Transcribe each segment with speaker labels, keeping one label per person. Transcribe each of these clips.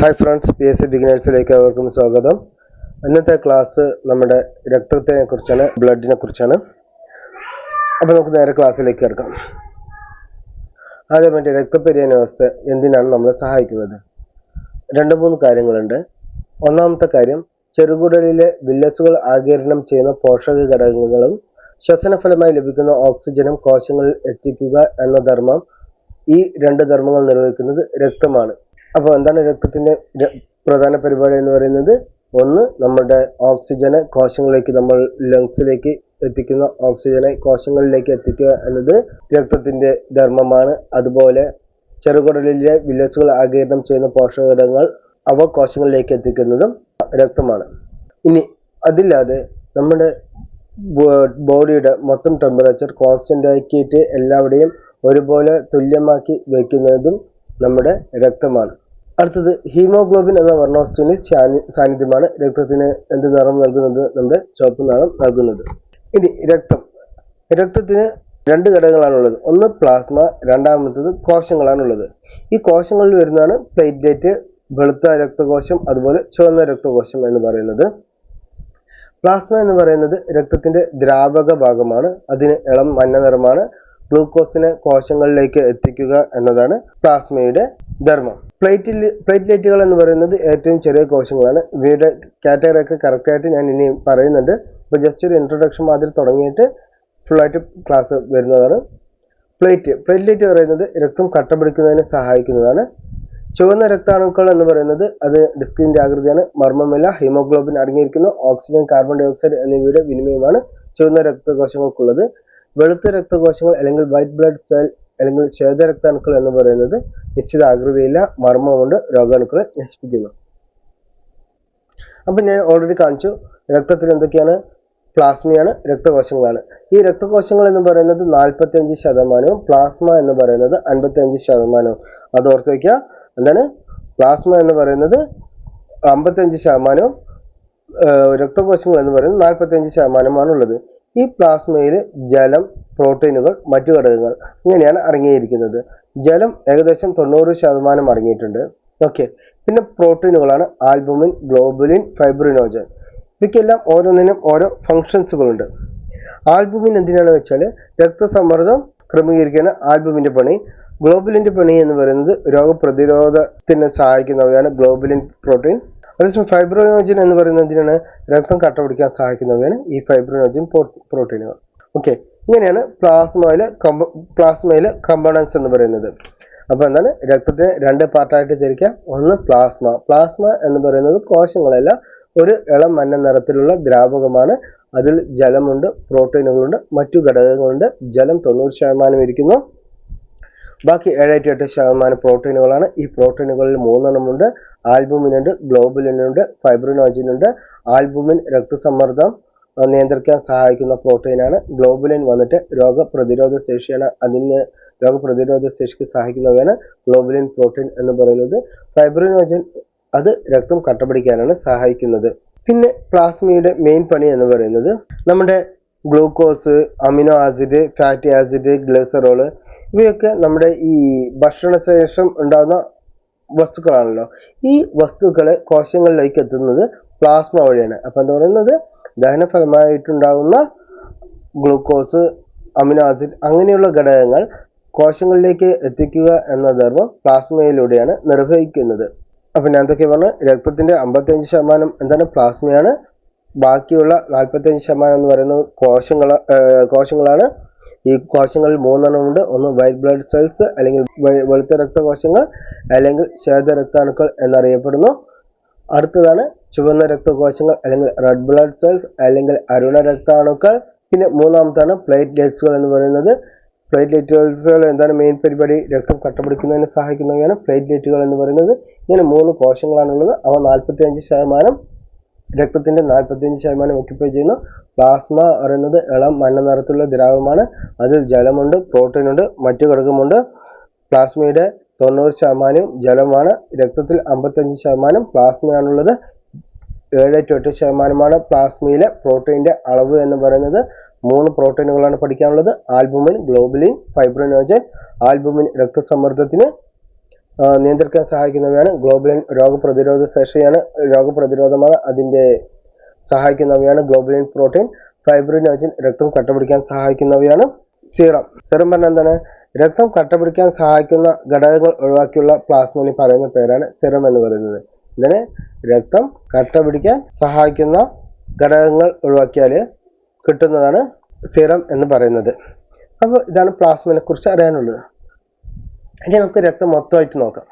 Speaker 1: Hi friends, PSC ബിഗിനേഴ്സിലേക്ക് അവർക്കും സ്വാഗതം. ഇന്നത്തെ ക്ലാസ് നമ്മുടെ രക്തത്തെ കുറിച്ചാണ്, ബ്ലഡിനെ കുറിച്ചാണ്. അപ്പോൾ നമുക്ക് നേരെ ക്ലാസ്സിലേക്ക് കിടക്കാം. ആദ്യമായിട്ട് രക്തപര്യന വ്യവസ്ഥ എന്തിനാണ് നമ്മളെ സഹായിക്കുന്നത്? 2-3 കാര്യങ്ങളുണ്ട്. ഒന്നാമത്തെ കാര്യം, ചെറുകുടലിലെ വില്ലസുകൾ ആഗിരണം ചെയ്യുന്ന പോഷക ഘടകങ്ങളും ശ്വസനഫലമായി ലഭിക്കുന്ന ഓക്സിജനും കോശങ്ങളിൽ എത്തിക്കുക എന്ന ധർമ്മം, ഈ 2 ധർമ്മങ്ങൾ നിർവഹിക്കുന്നത് രക്തമാണ്. അപ്പോൾ എന്താണ് രക്തത്തിന്റെ പ്രധാന പരിപാടി എന്ന് പറയുന്നത്? ഒന്ന്, നമ്മുടെ ഓക്സിജനെ കോശങ്ങളിലേക്ക്, നമ്മൾ ലങ്സിലേക്ക് എത്തിക്കുന്ന ഓക്സിജനെ കോശങ്ങളിലേക്ക് എത്തിക്കുക എന്നത് രക്തത്തിന്റെ ധർമ്മമാണ്. അതുപോലെ ചെറുകുടലിലെ വില്ലസുകൾ ആഗിരണം ചെയ്യുന്ന പോഷകഘടകങ്ങൾ അവ കോശങ്ങളിലേക്ക് എത്തിക്കുന്നതും രക്തമാണ്. ഇനി അതില്ലാതെ നമ്മുടെ ബോഡിയുടെ മൊത്തം ടെമ്പറേച്ചർ കോൺസ്റ്റന്റ് ആക്കിയിട്ട് എല്ലാവരുടെയും ഒരുപോലെ തുല്യമാക്കി വയ്ക്കുന്നതും നമ്മുടെ രക്തമാണ്. അടുത്തത്, ഹീമോഗ്ലോബിൻ എന്ന വർണ്ണവസ്തുവിന്റെ സാന്നിധ്യമാണ് രക്തത്തിന് എന്ത് നിറം നൽകുന്നത്? നമ്മുടെ ചുവപ്പ് നിറം നൽകുന്നത്. ഇനി രക്തത്തിന് 2 ഘടകങ്ങളാണുള്ളത്. ഒന്ന് പ്ലാസ്മ, രണ്ടാമത്തത് കോശങ്ങളാണുള്ളത്. ഈ കോശങ്ങളിൽ വരുന്നതാണ് പ്ലേറ്റ്ലെറ്റ്, വെളുത്ത രക്തകോശം, അതുപോലെ ചുവന്ന രക്തകോശം എന്ന് പറയുന്നത്. പ്ലാസ്മ എന്ന് പറയുന്നത് രക്തത്തിന്റെ ദ്രാവക ഭാഗമാണ്. അതിന് ഇളം മഞ്ഞ നിറമാണ്. ഗ്ലൂക്കോസിനെ കോശങ്ങളിലേക്ക് എത്തിക്കുക എന്നതാണ് പ്ലാസ്മയുടെ ധർമ്മം. പ്ലേറ്റ്ലെറ്റുകൾ എന്ന് പറയുന്നത് ഏറ്റവും ചെറിയ കോശങ്ങളാണ്. ഇവയുടെ കാറ്റഗറിയൊക്കെ കറക്റ്റായിട്ട് ഞാൻ ഇനി പറയുന്നുണ്ട്. ഇപ്പോൾ ജസ്റ്റ് ഒരു ഇൻട്രൊഡക്ഷൻ മാതിരി തുടങ്ങിയിട്ട് ഫുള്ളായിട്ട് ക്ലാസ് വരുന്നതാണ്. പ്ലേറ്റ്ലെറ്റ് പറയുന്നത് രക്തം കട്ടപിടിക്കുന്നതിന് സഹായിക്കുന്നതാണ്. ചുവന്ന രക്താണുക്കൾ എന്ന് പറയുന്നത് അത് ഡിസ്കിന്റെ ആകൃതിയാണ്. മർമ്മമില്ല. ഹീമോഗ്ലോബിൻ അടങ്ങിയിരിക്കുന്ന ഓക്സിജൻ, കാർബൺ ഡൈ ഓക്സൈഡ് എന്നിവയുടെ വിനിമയമാണ് ചുവന്ന രക്തകോശങ്ങൾക്കുള്ളത്. വെളുത്ത രക്തകോശങ്ങൾ അല്ലെങ്കിൽ വൈറ്റ് ബ്ലഡ് സെൽ അല്ലെങ്കിൽ ശ്വേതരക്താണുക്കൾ എന്ന് പറയുന്നത് നിശ്ചിത ആകൃതിയില്ല, മർമ്മമുണ്ട്, രോഗാണുക്കളെ നശിപ്പിക്കുന്നു. അപ്പം ഞാൻ ഓൾറെഡി കാണിച്ചു, രക്തത്തിൽ എന്തൊക്കെയാണ്? പ്ലാസ്മയാണ്, രക്തകോശങ്ങളാണ്. ഈ രക്തകോശങ്ങൾ എന്ന് പറയുന്നത് 45%, പ്ലാസ്മ എന്ന് പറയുന്നത് 55%. അത് ഓർത്ത് വയ്ക്കുക. എന്താണ്? പ്ലാസ്മ എന്ന് പറയുന്നത് 55%, രക്തകോശങ്ങൾ എന്ന് പറയുന്നത് 45%. ഈ പ്ലാസ്മയിൽ ജലം, പ്രോട്ടീനുകൾ, മറ്റു ഘടകങ്ങൾ ഇങ്ങനെയാണ് അടങ്ങിയിരിക്കുന്നത്. ജലം ഏകദേശം 90% അടങ്ങിയിട്ടുണ്ട്. ഓക്കെ. പിന്നെ പ്രോട്ടീനുകളാണ് ആൽബുമിൻ, ഗ്ലോബുലിൻ, ഫൈബ്രിനോജൻ. ഇവയ്ക്കെല്ലാം ഓരോന്നിനും ഓരോ ഫങ്ഷൻസുകളുണ്ട്. ആൽബുമിൻ എന്തിനാണ് വെച്ചാൽ രക്തസമ്മർദ്ദം ക്രമീകരിക്കുകയാണ് ആൽബുമിന്റെ പണി. ഗ്ലോബുലിന്റെ പണി എന്ന് പറയുന്നത് രോഗപ്രതിരോധത്തിന് സഹായിക്കുന്നവയാണ് ഗ്ലോബുലിൻ പ്രോട്ടീൻ. അതേസമയം ഫൈബ്രിനോജൻ എന്ന് പറയുന്നത് എന്തിനാണ്? രക്തം കട്ടപിടിക്കാൻ സഹായിക്കുന്നവയാണ് ഈ ഫൈബ്രിനോജൻ പ്രോട്ടീനുകൾ. ഓക്കെ. ഇങ്ങനെയാണ് പ്ലാസ്മയിലെ കമ്പോണൻസ് എന്ന് പറയുന്നത്. അപ്പോൾ എന്താണ്? രക്തത്തെ 2 പാർട്ടായിട്ട് തിരിക്കാം. ഒന്ന് പ്ലാസ്മ എന്ന് പറയുന്നത് കോശങ്ങളല്ല, ഒരു ഇളം മഞ്ഞ നിറത്തിലുള്ള ദ്രാവകമാണ്. അതിൽ ജലമുണ്ട്, പ്രോട്ടീനുകളുണ്ട്, മറ്റു ഘടകങ്ങളുണ്ട്. ജലം 90% ഇരിക്കുന്നു. ബാക്കി 7-8% പ്രോട്ടീനുകളാണ്. ഈ പ്രോട്ടീനുകളിൽ 3 ഉണ്ട്. ആൽബുമിനുണ്ട്, ഗ്ലോബുലിനുണ്ട്, ഫൈബ്രിനോജനുണ്ട്. ആൽബുമിൻ രക്തസമ്മർദ്ദം നിയന്ത്രിക്കാൻ സഹായിക്കുന്ന പ്രോട്ടീനാണ്. ഗ്ലോബുലിൻ വന്നിട്ട് രോഗപ്രതിരോധ ശേഷിക്ക് സഹായിക്കുന്നവയാണ് ഗ്ലോബുലിൻ പ്രോട്ടീൻ എന്ന് പറയുന്നത്. ഫൈബ്രിനോജൻ അത് രക്തം കട്ടപിടിക്കാനാണ് സഹായിക്കുന്നത്. പിന്നെ പ്ലാസ്മയുടെ മെയിൻ പണി എന്ന് പറയുന്നത് നമ്മുടെ glucose, amino acid, fatty acid, glycerol ഇവയൊക്കെ നമ്മുടെ ഈ ഭക്ഷണശേഷം ഉണ്ടാകുന്ന വസ്തുക്കളാണല്ലോ. ഈ വസ്തുക്കളെ കോശങ്ങളിലേക്ക് എത്തുന്നത് പ്ലാസ്മ വഴിയാണ്. അപ്പം എന്താ പറയുന്നത്? ദഹനഫലമായിട്ടുണ്ടാകുന്ന ഗ്ലൂക്കോസ്, അമിനോ ആസിഡ് അങ്ങനെയുള്ള ഘടകങ്ങൾ കോശങ്ങളിലേക്ക് എത്തിക്കുക എന്ന ധർമ്മം പ്ലാസ്മയിലൂടെയാണ് നിർവഹിക്കുന്നത്. അപ്പം ഞാൻ എന്തൊക്കെ പറഞ്ഞു? രക്തത്തിന്റെ 55% എന്താണ്? പ്ലാസ്മയാണ്. ബാക്കിയുള്ള 45% എന്ന് പറയുന്നത് കോശങ്ങളാണ്. ഈ കോശങ്ങളിൽ 3 ഉണ്ട്. ഒന്ന് വൈറ്റ് ബ്ലഡ് സെൽസ് അല്ലെങ്കിൽ വെളുത്ത രക്തകോശങ്ങൾ അല്ലെങ്കിൽ ശ്വേതരക്താണുക്കൾ എന്നറിയപ്പെടുന്നു. അടുത്തതാണ് ചുവന്ന രക്തകോശങ്ങൾ അല്ലെങ്കിൽ റെഡ് ബ്ലഡ് സെൽസ് അല്ലെങ്കിൽ അരുണ രക്താണുക്കൾ. പിന്നെ മൂന്നാമത്താണ് പ്ലേറ്റ്ലെറ്റ്സുകൾ എന്ന് പറയുന്നത്. പ്ലേറ്റ്ലെറ്റുകൾ എന്താണ് മെയിൻ പരിപാടി? രക്തം കട്ടപിടിക്കുന്നതിന് സഹായിക്കുന്നവയാണ് പ്ലേറ്റ്ലെറ്റുകൾ എന്ന് പറയുന്നത്. ഇങ്ങനെ 3 കോശങ്ങളാണുള്ളത്. അവ 45%, രക്തത്തിന്റെ 45% ഓക്യുപ്പൈ ചെയ്യുന്നു. പ്ലാസ്മ പറയുന്നത് ഇളം മഞ്ഞ നിറത്തിലുള്ള ദ്രാവകമാണ്. അതിൽ ജലമുണ്ട്, പ്രോട്ടീനുണ്ട്, മറ്റു ഘടകമുണ്ട്. പ്ലാസ്മയുടെ 90% ജലമാണ്. രക്തത്തിൽ 55% പ്ലാസ്മയാണുള്ളത്. 7-8% പ്ലാസ്മയിലെ പ്രോട്ടീന്റെ അളവ് എന്ന് പറയുന്നത്. 3 പ്രോട്ടീനുകളാണ് പഠിക്കാനുള്ളത്: ആൽബുമിൻ, ഗ്ലോബുലിൻ, ഫൈബ്രിനോജൻ. ആൽബുമിൻ രക്തസമ്മർദ്ദത്തിന് നിയന്ത്രിക്കാൻ സഹായിക്കുന്നവയാണ്. ഗ്ലോബുലിൻ രോഗപ്രതിരോധ രോഗപ്രതിരോധമാണ് അതിൻ്റെ സഹായിക്കുന്നവയാണ്. ഗ്ലോബുലിൻ പ്രോട്ടീൻ, ഫൈബ്രിനോജൻ രക്തം കട്ടപിടിക്കാൻ സഹായിക്കുന്നവയാണ്. സീറം പറഞ്ഞാൽ എന്താണ്? രക്തം കട്ടപിടിക്കാൻ സഹായിക്കുന്ന ഘടകങ്ങൾ ഒഴിവാക്കിയുള്ള പ്ലാസ്മയിന് പറയുന്ന പേരാണ് സിറം എന്ന് പറയുന്നത്. ഇതിന് രക്തം കട്ടപിടിക്കാൻ സഹായിക്കുന്ന ഘടകങ്ങൾ ഒഴിവാക്കിയാൽ കിട്ടുന്നതാണ് സിറം എന്ന് പറയുന്നത്. അപ്പോൾ ഇതാണ് പ്ലാസ്മയെ കുറിച്ച് അറിയാനുള്ളത്. ഇനി നമുക്ക് രക്തം മൊത്തമായിട്ട് നോക്കാം.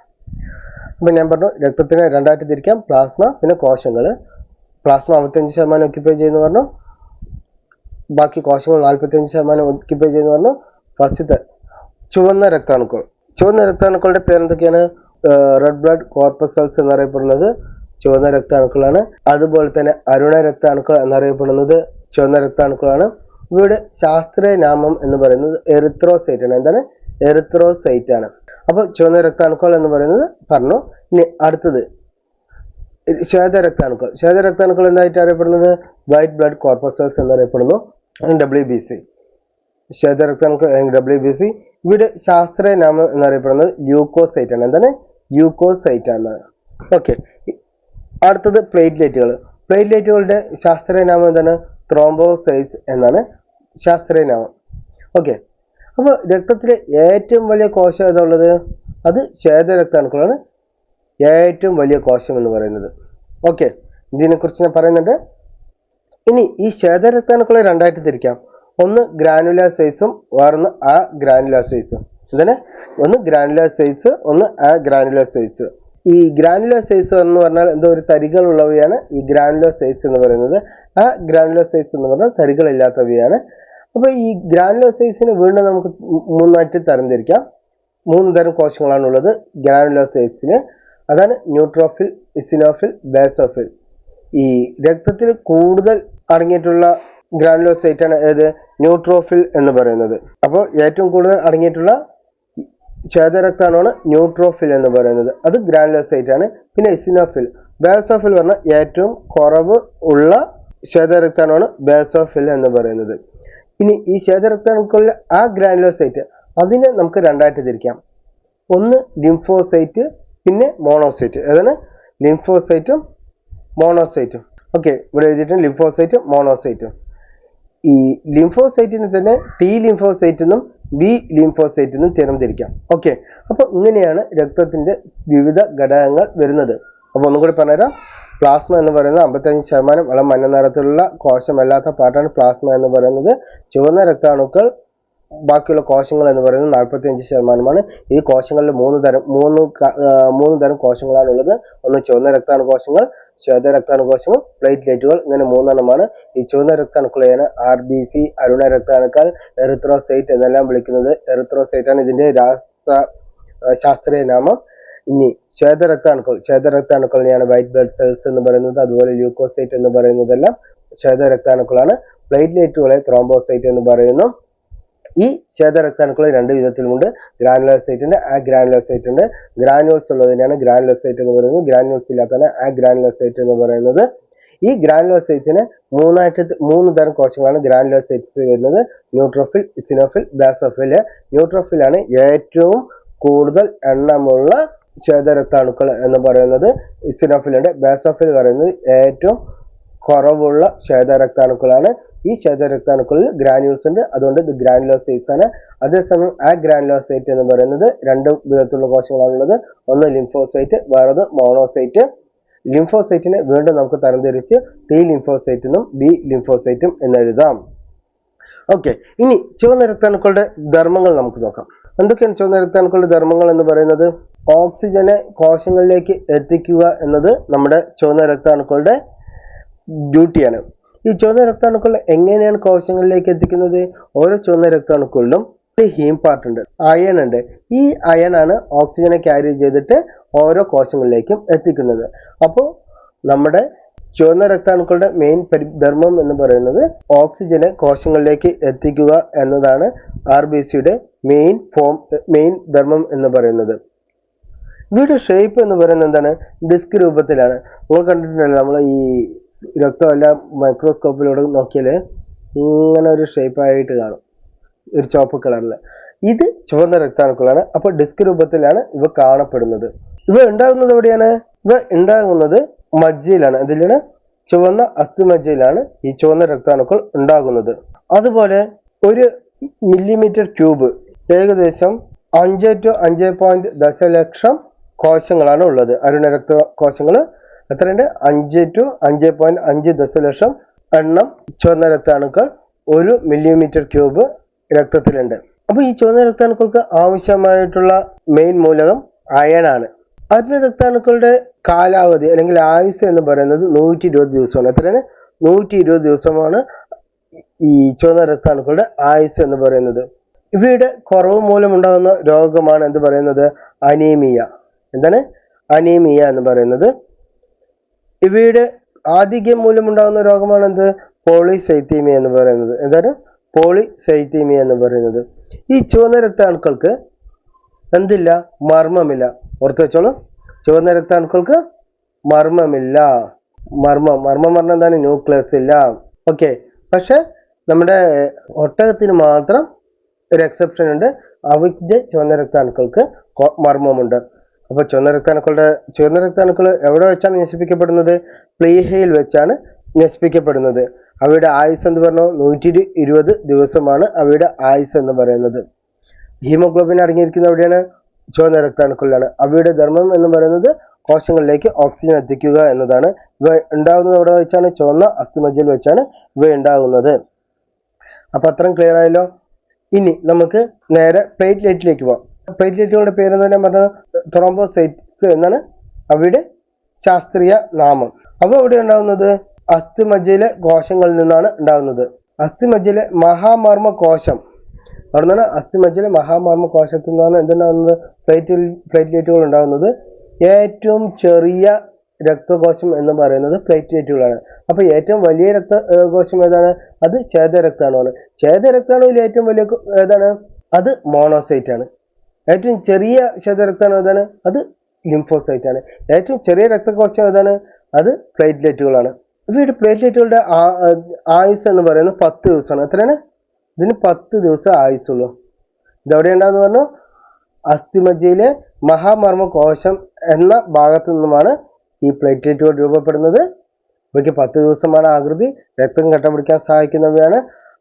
Speaker 1: അപ്പം ഞാൻ പറഞ്ഞു രക്തത്തിനെ രണ്ടായിട്ട് തിരിക്കാം, പ്ലാസ്മ പിന്നെ കോശങ്ങൾ. പ്ലാസ്മ 55% ഓക്യുപ്പൈ ചെയ്യുന്നു പറഞ്ഞു, ബാക്കി കോശങ്ങൾ 45% ഓക്യുപ്പൈ ചെയ്യുന്നു പറഞ്ഞു. ഫസ്റ്റത്തെ ചുവന്ന രക്താണുക്കളുടെ പേരെന്തൊക്കെയാണ്? റെഡ് ബ്ലഡ് കോർപ്പസൽസ് എന്നറിയപ്പെടുന്നത് ചുവന്ന രക്താണുക്കളാണ്. അതുപോലെ തന്നെ അരുണ രക്താണുക്കൾ എന്നറിയപ്പെടുന്നത് ചുവന്ന രക്താണുക്കളാണ്. ഇവയുടെ ശാസ്ത്രീയ നാമം എന്ന് പറയുന്നത് എറിത്രോസൈറ്റ് ആണ്. എന്താണ്? എറിത്രോസൈറ്റ് ആണ്. അപ്പോൾ ചുവന്ന രക്താണുക്കൾ എന്ന് പറയുന്നത് പറഞ്ഞു. ഇനി അടുത്തത് ശ്വേതരക്താണുക്കൾ എന്തായിട്ട് അറിയപ്പെടുന്നത്? വൈറ്റ് ബ്ലഡ് കോർപ്പസൽസ് എന്നറിയപ്പെടുന്നു, WBC. ശ്വേതരക്താണുക്കൾ WBC. ഇവിടെ ശാസ്ത്രീയ നാമം എന്നറിയപ്പെടുന്നത് ല്യൂക്കോസൈറ്റ് ആണ്. എന്താണ്? ല്യൂക്കോസൈറ്റ് ആണ്. ഓക്കെ. അടുത്തത് പ്ലേറ്റ്ലേറ്റുകളുടെ ശാസ്ത്രീയ നാമം എന്താണ്? ത്രോംബോസൈറ്റ്സ് എന്നാണ് ശാസ്ത്രീയ നാമം. ഓക്കെ. അപ്പോൾ രക്തത്തിലെ ഏറ്റവും വലിയ കോശം ഏതാണുള്ളത്? അത് ശ്വേതരക്താണുക്കളാണ് ഏറ്റവും വലിയ കോശം എന്ന് പറയുന്നത്. ഓക്കെ, ഇതിനെക്കുറിച്ച് ഞാൻ പറയുന്നുണ്ട്. ഇനി ഈ ശ്വേതരക്താണുക്കളെ രണ്ടായിട്ട് തിരിക്കാം. ഒന്ന് ഗ്രാനുലാർ സൈസും വേറൊന്ന് ആ ഗ്രാനുലാർ സൈസും. എന്താണ്? ഒന്ന് ഗ്രാനുലാർ സൈസ്, ഒന്ന് ആ ഗ്രാനുലാർ സൈസ്. ഈ ഗ്രാനുലാർ സൈസ് എന്ന് പറഞ്ഞാൽ എന്തോ ഒരു തരികൾ ഉള്ളവയാണ് ഈ ഗ്രാനുലാർ സൈസ് എന്ന് പറയുന്നത്. ആ ഗ്രാനുലാർ സൈസ് എന്ന് പറഞ്ഞാൽ തരികളില്ലാത്തവയാണ്. അപ്പോൾ ഈ ഗ്രാനുലാർ സൈസിനെ വീണ്ടും നമുക്ക് മൂന്നായിട്ട് തരംതിരിക്കാം. 3 തരം കോശങ്ങളാണുള്ളത് ഗ്രാനുലാർ സൈസിന്. അതാണ് ന്യൂട്രോഫിൽ, ഇസിനോഫിൽ, ബേസോഫിൽ. ഈ രക്തത്തിൽ കൂടുതൽ അടങ്ങിയിട്ടുള്ള ഗ്രാനുലോസൈറ്റ് ആണ് ഏത്? ന്യൂട്രോഫിൽ എന്ന് പറയുന്നത്. അപ്പോൾ ഏറ്റവും കൂടുതൽ അടങ്ങിയിട്ടുള്ള ശ്വേതരക്താണുമാണ് ന്യൂട്രോഫിൽ എന്ന് പറയുന്നത്. അത് ഗ്രാനുലോസൈറ്റ് ആണ്. പിന്നെ ഇസിനോഫിൽ, ബേസോഫിൽ പറഞ്ഞാൽ ഏറ്റവും കുറവ് ഉള്ള ശ്വേതരക്താണുമാണ് ബേസോഫിൽ എന്ന് പറയുന്നത്. ഇനി ഈ ശ്വേതരക്താണുക്കളിൽ ആ ഗ്രാനുലോസൈറ്റ് അതിനെ നമുക്ക് രണ്ടായിട്ട് തിരിക്കാം. ഒന്ന് ലിംഫോസൈറ്റ്, പിന്നെ മോണോസൈറ്റ്. ഏതാണ്? ലിംഫോസൈറ്റും മോണോസൈറ്റും. ഓക്കെ, ഇവിടെ എഴുതിയിട്ടുണ്ട് ലിംഫോസൈറ്റും മോണോസൈറ്റും. ഈ ലിംഫോസൈറ്റിന് തന്നെ ടി ലിംഫോസൈറ്റ് എന്നും ബി ലിംഫോസൈറ്റ് എന്നും തരംതിരിക്കാം. ഓക്കെ, അപ്പോൾ ഇങ്ങനെയാണ് രക്തത്തിന്റെ വിവിധ ഘടകങ്ങൾ വരുന്നത്. അപ്പോൾ ഒന്നും കൂടി പറഞ്ഞുതരാം. പ്ലാസ്മ എന്ന് പറയുന്നത് 55% വെള്ളം മഞ്ഞ നിറത്തിലുള്ള കോശമല്ലാത്ത പാർട്ടാണ് പ്ലാസ്മ എന്ന് പറയുന്നത്. ചുവന്ന രക്താണുക്കൾ ബാക്കിയുള്ള കോശങ്ങൾ എന്ന് പറയുന്നത് 45%. ഈ കോശങ്ങളിൽ മൂന്ന് തരം കോശങ്ങളാണുള്ളത്. ഒന്ന് ചുവന്ന രക്താണുകോശങ്ങൾ, ശ്വേതരക്താണുകോശങ്ങൾ, പ്ലേറ്റ്ലേറ്റുകൾ. ഇങ്ങനെ 3 ഈ ചുവന്ന രക്താണുക്കളെയാണ് RBC, അരുണ രക്താണുക്കൾ, എറിത്രോസൈറ്റ് എന്നെല്ലാം വിളിക്കുന്നത്. എറിത്രോസൈറ്റ് ആണ് ഇതിന്റെ ശാസ്ത്രീയ നാമം. ഇനി ശ്വേതരക്താണുക്കളെയാണ് വൈറ്റ് ബ്ലഡ് സെൽസ് എന്ന് പറയുന്നത്. അതുപോലെ ല്യൂക്കോസൈറ്റ് എന്ന് പറയുന്നതെല്ലാം ശ്വേതരക്താണുക്കളാണ്. പ്ലേറ്റ്ലേറ്റുകളെ ത്രോംബോസൈറ്റ് എന്ന് പറയുന്നു. ഈ ശ്വേതരക്താണുക്കൾ 2 വിധത്തിലുമുണ്ട്. ഗ്രാനുലാർ സൈറ്റ് ഉണ്ട്, ആ ഗ്രാനുലാർ സൈറ്റ് ഉണ്ട്. ഗ്രാനുവൽസ് ഉള്ളതിനാണ് ഗ്രാനുലാർ സൈറ്റ് എന്ന് പറയുന്നത്. ഗ്രാനുവൽസ് ഇല്ലാത്തതാണ് ആ ഗ്രാനുലാർ സൈറ്റ് എന്ന് പറയുന്നത്. ഈ ഗ്രാനുലാർ സൈറ്റ്സിനെ 3 തരം കോശങ്ങളാണ് ഗ്രാനുലാർ സൈറ്റ്സ് വരുന്നത്. Neutrophil, eosinophil, basophil. ന്യൂട്രോഫിലാണ് ഏറ്റവും കൂടുതൽ എണ്ണമുള്ള ശ്വേതരക്താണുക്കൾ എന്ന് പറയുന്നത്. ഇസിനോഫിലുണ്ട്. ബേസോഫിൽ പറയുന്നത് ഏറ്റവും കുറവുള്ള ശ്വേതരക്താണുക്കളാണ്. ഈ ശ്വേതരക്താണുക്കളിൽ ഗ്രാനുവൽസ് ഉണ്ട്, അതുകൊണ്ട് ഇത് ഗ്രാനുലോസൈറ്റ്സ് ആണ്. അതേസമയം ആ ഗ്രാനുലോസൈറ്റ് എന്ന് പറയുന്നത് 2 വിധത്തിലുള്ള കോശങ്ങളാണുള്ളത്. ഒന്ന് ലിംഫോസൈറ്റ്, വേറൊന്ന് മോണോസൈറ്റ്. ലിംഫോസൈറ്റിനെ വീണ്ടും നമുക്ക് തരംതിരിച്ച് ടി ലിംഫോസൈറ്റ് എന്നും ബി ലിംഫോസൈറ്റും എന്നെഴുതാം. ഓക്കെ, ഇനി ചുവന്ന രക്താണുക്കളുടെ ധർമ്മങ്ങൾ നമുക്ക് നോക്കാം. എന്തൊക്കെയാണ് ചുവന്ന രക്താണുക്കളുടെ ധർമ്മങ്ങൾ എന്ന് പറയുന്നത്? ഓക്സിജനെ കോശങ്ങളിലേക്ക് എത്തിക്കുക എന്നത് നമ്മുടെ ചുവന്ന രക്താണുക്കളുടെ ഡ്യൂട്ടിയാണ്. ഈ ചുവന്ന രക്താണുക്കൾ എങ്ങനെയാണ് കോശങ്ങളിലേക്ക് എത്തിക്കുന്നത്? ഓരോ ചുവന്ന രക്താണുക്കളിലും ഹീം പാർട്ട് ഉണ്ട്, അയൺ ഉണ്ട്. ഈ അയൺ ആണ് ഓക്സിജനെ ക്യാരി ചെയ്തിട്ട് ഓരോ കോശങ്ങളിലേക്കും എത്തിക്കുന്നത്. അപ്പോൾ നമ്മുടെ ചുവന്ന രക്താണുക്കളുടെ മെയിൻ ധർമ്മം എന്ന് പറയുന്നത് ഓക്സിജനെ കോശങ്ങളിലേക്ക് എത്തിക്കുക എന്നതാണ്. RBCയുടെ മെയിൻ ധർമ്മം എന്ന് പറയുന്നത്. ഇവയുടെ ഷേപ്പ് എന്ന് പറയുന്നത് എന്താണ്? ഡിസ്ക് രൂപത്തിലാണ്. നിങ്ങൾ കണ്ടിട്ടുണ്ടല്ലോ, നമ്മൾ ഈ രക്തമെല്ലാം മൈക്രോസ്കോപ്പിലൂടെ നോക്കിയാൽ ഇങ്ങനെ ഒരു ഷേപ്പായിട്ട് കാണും, ഒരു ചുവപ്പ് കളറിൽ. ഇത് ചുവന്ന രക്താണുക്കളാണ്. അപ്പോൾ ഡിസ്ക് രൂപത്തിലാണ് ഇവ കാണപ്പെടുന്നത്. ഇവ ഉണ്ടാകുന്നത് എവിടെയാണ്? ഇവ ഉണ്ടാകുന്നത് മജ്ജയിലാണ്. അതിലാണ് ചുവന്ന അസ്ഥിമജ്ജയിലാണ് ഈ ചുവന്ന രക്താണുക്കൾ ഉണ്ടാകുന്നത്. അതുപോലെ ഒരു മില്ലിമീറ്റർ ക്യൂബ് ഏകദേശം 5 to 5.5 ദശലക്ഷം കോശങ്ങളാണ് ഉള്ളത്. അരുണ രക്ത കോശങ്ങൾ എത്രയുണ്ട്? 5 to 5.5 ദശലക്ഷം എണ്ണം ചുവന്ന രക്താണുക്കൾ ഒരു മില്ലിമീറ്റർ ക്യൂബ് രക്തത്തിലുണ്ട്. അപ്പോൾ ഈ ചുവന്ന രക്താണുക്കൾക്ക് ആവശ്യമായിട്ടുള്ള മെയിൻ മൂലകം അയണാണ്. അരുണ രക്താണുക്കളുടെ കാലാവധി അല്ലെങ്കിൽ ആയുസ് എന്ന് പറയുന്നത് 120 ദിവസമാണ്. എത്രയാണ്? 120 ദിവസമാണ് ഈ ചുവന്ന രക്താണുക്കളുടെ ആയുസ് എന്ന് പറയുന്നത്. ഇവയുടെ കുറവ് മൂലം ഉണ്ടാകുന്ന രോഗമാണ് എന്ത് പറയുന്നത്? അനീമിയ. എന്താണ് അനീമിയ എന്ന് പറയുന്നത്? ഇവയുടെ ആധിക്യം മൂലം ഉണ്ടാകുന്ന രോഗമാണ് എന്ത്? പോളിസൈത്തീമിയ എന്ന് പറയുന്നത്. എന്താണ് പോളിസൈത്തീമിയ എന്ന് പറയുന്നത്? ഈ ചുവന്ന രക്താണുക്കൾക്ക് എന്തില്ല? മർമ്മമില്ല. ഓർത്ത് വെച്ചോളൂ, ചുവന്ന രക്താണുക്കൾക്ക് മർമ്മമില്ല. മർമ്മം പറഞ്ഞാൽ എന്താണ്? ന്യൂക്ലിയസ് ഇല്ല. ഓക്കെ. പക്ഷെ നമ്മുടെ ഒട്ടകത്തിന് മാത്രം ഒരു എക്സെപ്ഷൻ ഉണ്ട്. അവയ്ക്ക് ചുവന്ന രക്താണുക്കൾക്ക് മർമ്മമുണ്ട്. അപ്പോൾ ചുവന്ന രക്താണുക്കൾ എവിടെ വെച്ചാണ് നശിപ്പിക്കപ്പെടുന്നത്? പ്ലീഹയിൽ വെച്ചാണ് നശിപ്പിക്കപ്പെടുന്നത്. അവയുടെ ആയുസ് എന്ന് പറഞ്ഞു 120 ദിവസമാണ് അവയുടെ ആയുസ് എന്ന് പറയുന്നത്. ഹീമോഗ്ലോബിൻ അടങ്ങിയിരിക്കുന്ന എവിടെയാണ്? ചുവന്ന രക്താണുക്കളിലാണ്. അവയുടെ ധർമ്മം എന്ന് പറയുന്നത് കോശങ്ങളിലേക്ക് ഓക്സിജൻ എത്തിക്കുക എന്നതാണ്. ഇവ ഉണ്ടാകുന്നത് എവിടെ വെച്ചാണ്? ചുവന്ന അസ്ഥിമജ്ജയിൽ വെച്ചാണ് ഇവ ഉണ്ടാകുന്നത്. അപ്പൊ അത്രയും ക്ലിയർ ആയല്ലോ. ഇനി നമുക്ക് നേരെ പ്ലേറ്റ്ലെറ്റിലേക്ക് പോവാം. പ്ലേറ്റ്ലെറ്റുകളുടെ പേര് തന്നെ പറഞ്ഞത് ത്രോംബോസൈറ്റ്സ് എന്നാണ് അവയുടെ ശാസ്ത്രീയ നാമം. അവ എവിടെ ഉണ്ടാകുന്നത്? അസ്ഥിമജ്ജയിലെ കോശങ്ങളിൽ നിന്നാണ് ഉണ്ടാകുന്നത്. അസ്ഥിമജ്ജയിലെ മഹാമർമ്മ കോശം അവിടെ നിന്നാണ് അസ്ഥിമജ്ജയിലെ മഹാമർമ്മ കോശത്തിൽ നിന്നാണ് എന്തുണ്ടാകുന്നത്? പ്ലേറ്റ്ലെറ്റുകൾ ഉണ്ടാകുന്നത്. ഏറ്റവും ചെറിയ രക്തകോശം എന്ന് പറയുന്നത് പ്ലേറ്റ്ലെറ്റുകളാണ്. അപ്പൊ ഏറ്റവും വലിയ രക്തകോശം ഏതാണ്? അത് ഛേദരക്താണുവാണ്. ഛേദരക്താണുവിൽ ഏറ്റവും വലിയ ഏതാണ്? അത് മോണോസൈറ്റ് ആണ്. ഏറ്റവും ചെറിയ ഛേദരക്താണു ഏതാണ്? അത് ലിംഫോസൈറ്റ് ആണ്. ഏറ്റവും ചെറിയ രക്തകോശം ഏതാണ്? അത് പ്ലേറ്റ്ലെറ്റുകളാണ്. ഇവയുടെ പ്ലേറ്റ്ലെറ്റുകളുടെ ആയുസ് എന്ന് പറയുന്നത് 10 ദിവസമാണ്. എത്രയാണ്? ഇതിന് 10 ദിവസം ആയുസുള്ളൂ. ഇതെവിടെ ഉണ്ടാകുന്ന പറഞ്ഞു? അസ്ഥിമജ്ജയിലെ മഹാമർമ്മ കോശം എന്ന ഭാഗത്തു നിന്നുമാണ് ഈ പ്ലേറ്റ്ലെറ്റുകൾ രൂപപ്പെടുന്നത്. ഇവയ്ക്ക് 10 ദിവസമാണ് ആകൃതി. രക്തം കട്ടപിടിക്കാൻ സഹായിക്കുന്നവയാണ്.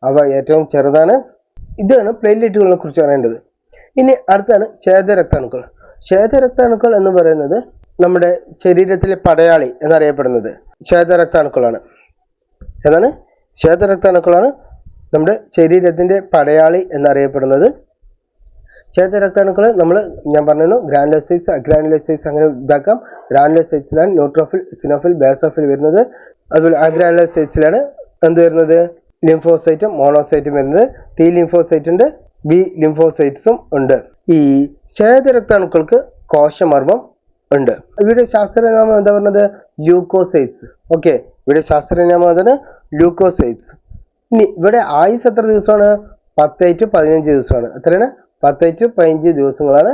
Speaker 1: അവ ഏറ്റവും ചെറുതാണ്. ഇതാണ് പ്ലേറ്റ്ലെറ്റുകളെ കുറിച്ച് പറയേണ്ടത്. ഇനി അടുത്താണ് ഛേദരക്താണുക്കൾ. ഛേദരക്താണുക്കൾ എന്ന് പറയുന്നത് നമ്മുടെ ശരീരത്തിലെ പടയാളി എന്നറിയപ്പെടുന്നത് ഛേദരക്താണുക്കളാണ്. ഏതാണ്? ഛേദരക്താണുക്കളാണ് നമ്മുടെ ശരീരത്തിന്റെ പടയാളി എന്നറിയപ്പെടുന്നത്. ഛേദരക്താണുക്കൾ ഞാൻ പറഞ്ഞു ഗ്രാനുലോസൈറ്റ്സ്, അഗ്രാനുലോസൈറ്റ്സ് അങ്ങനെ ഇതാക്കാം. ഗ്രാനുലോസൈറ്റ്സിലാണ് ന്യൂട്രോഫിൽ, സിനോഫിൽ, ബേസോഫിൽ വരുന്നത്. അതുപോലെ അഗ്രാനുലോസൈറ്റ്സിലാണ് എന്ത് വരുന്നത്? ലിംഫോസൈറ്റും മോണോസൈറ്റും വരുന്നത്. ടി ലിംഫോസൈറ്റ് ഉണ്ട്, ബി ലിംഫോസൈറ്റ്സും ഉണ്ട്. ഈ ഛേദരക്താണുക്കൾക്ക് കോശമർമ്മം ഉണ്ട്. ഇവയുടെ ശാസ്ത്രീയനാമം എന്താ പറഞ്ഞത്? ല്യൂക്കോസൈറ്റ്സ്. ഓക്കെ, ഇവിടെ ശാസ്ത്രീയനാമം എന്താണ്? ല്യൂക്കോസൈറ്റ്സ്. ഇനി ഇവിടെ ആയുസ് എത്ര ദിവസമാണ്? 10 to 15 ദിവസമാണ്. എത്രയാണ്? 10 to 15 ദിവസങ്ങളാണ്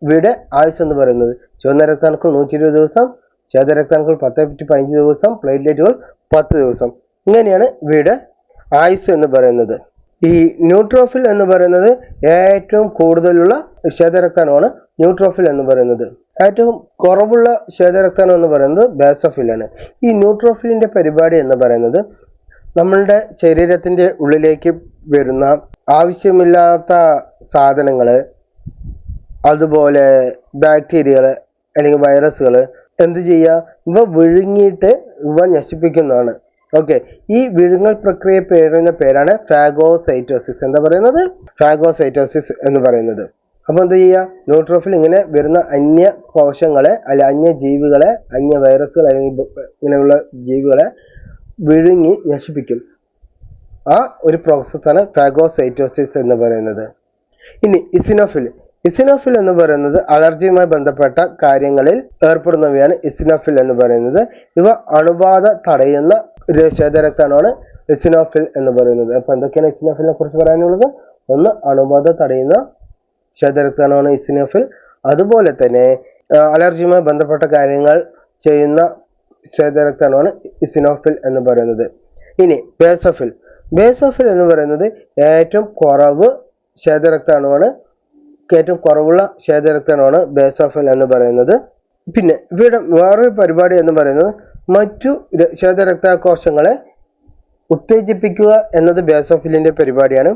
Speaker 1: ഇവയുടെ ആയുസ് എന്ന് പറയുന്നത്. ചുവന്ന രക്താണുക്കൾ 120 ദിവസം, ഛേദരക്താണുക്കൾ 10 to 15 ദിവസം, പ്ലേറ്റ്ലെറ്റുകൾ 10 ദിവസം. ഇങ്ങനെയാണ് ഇവയുടെ ആയുസ് എന്ന് പറയുന്നത്. ഈ ന്യൂട്രോഫിൽ എന്ന് പറയുന്നത് ഏറ്റവും കൂടുതലുള്ള ഛേദരക്താണുവാണ് ന്യൂട്രോഫിൽ എന്ന് പറയുന്നത്. ഏറ്റവും കുറവുള്ള ഛേദരക്താണു എന്ന് പറയുന്നത് ബേസോഫിലാണ്. ഈ ന്യൂട്രോഫിലിന്റെ പരിപാടി എന്ന് പറയുന്നത് നമ്മളുടെ ശരീരത്തിന്റെ ഉള്ളിലേക്ക് വരുന്ന ആവശ്യമില്ലാത്ത സാധനങ്ങള്, അതുപോലെ ബാക്ടീരിയകള് അല്ലെങ്കിൽ വൈറസുകള് എന്ത് ചെയ്യുക? ഇവ വിഴുങ്ങിയിട്ട് ഇവ നശിപ്പിക്കുന്നതാണ്. ഓക്കെ, ഈ വിഴുങ്ങൽ പ്രക്രിയ പറയുന്ന പേരാണ് ഫാഗോസൈറ്റോസിസ്. എന്താ പറയുന്നത്? ഫാഗോസൈറ്റോസിസ് എന്ന് പറയുന്നത്. അപ്പൊ എന്ത് ചെയ്യുക? ന്യൂട്രോഫിൽ ഇങ്ങനെ വരുന്ന അന്യ കോശങ്ങളെ അല്ലെ അന്യ ജീവികളെ, അന്യ വൈറസുകൾ അല്ലെങ്കിൽ ഇങ്ങനെയുള്ള ജീവികളെ വിഴുങ്ങി നശിപ്പിക്കും. ആ ഒരു പ്രോസസ്സാണ് ഫാഗോസൈറ്റോസിസ് എന്ന് പറയുന്നത്. ഇനി ഇസിനോഫിൽ എന്ന് പറയുന്നത് അലർജിയുമായി ബന്ധപ്പെട്ട കാര്യങ്ങളിൽ ഏർപ്പെടുന്നവയാണ് ഇസിനോഫിൽ എന്ന് പറയുന്നത്. ഇവ അണുബാധ തടയുന്ന ഒരു ഛേദരക്താണുവാണ് ഇസിനോഫിൽ എന്ന് പറയുന്നത്. അപ്പൊ എന്തൊക്കെയാണ് ഇസിനോഫിലിനെ കുറിച്ച് പറയാനുള്ളത്? ഒന്ന്, അണുബാധ തടയുന്ന ഛേദരക്താണുവാണ് ഇസിനോഫിൽ. അതുപോലെ തന്നെ അലർജിയുമായി ബന്ധപ്പെട്ട കാര്യങ്ങൾ ചെയ്യുന്ന ഛേദരക്താണുവാണ് ഇസിനോഫിൽ എന്ന് പറയുന്നത്. ഇനി ബേസോഫിൽ എന്ന് പറയുന്നത് ഏറ്റവും കുറവ് ശ്വേതരക്താണുവാണ്. ഏറ്റവും കുറവുള്ള ശ്വേതരക്താണുവാണ് ബേസോഫിൽ എന്ന് പറയുന്നത്. പിന്നെ ഇവിടെ വേറൊരു പരിപാടി എന്ന് പറയുന്നത് മറ്റു ശ്വേതരക്തകോശങ്ങളെ ഉത്തേജിപ്പിക്കുക എന്നത് ബേസോഫിലിന്റെ പരിപാടിയാണ്.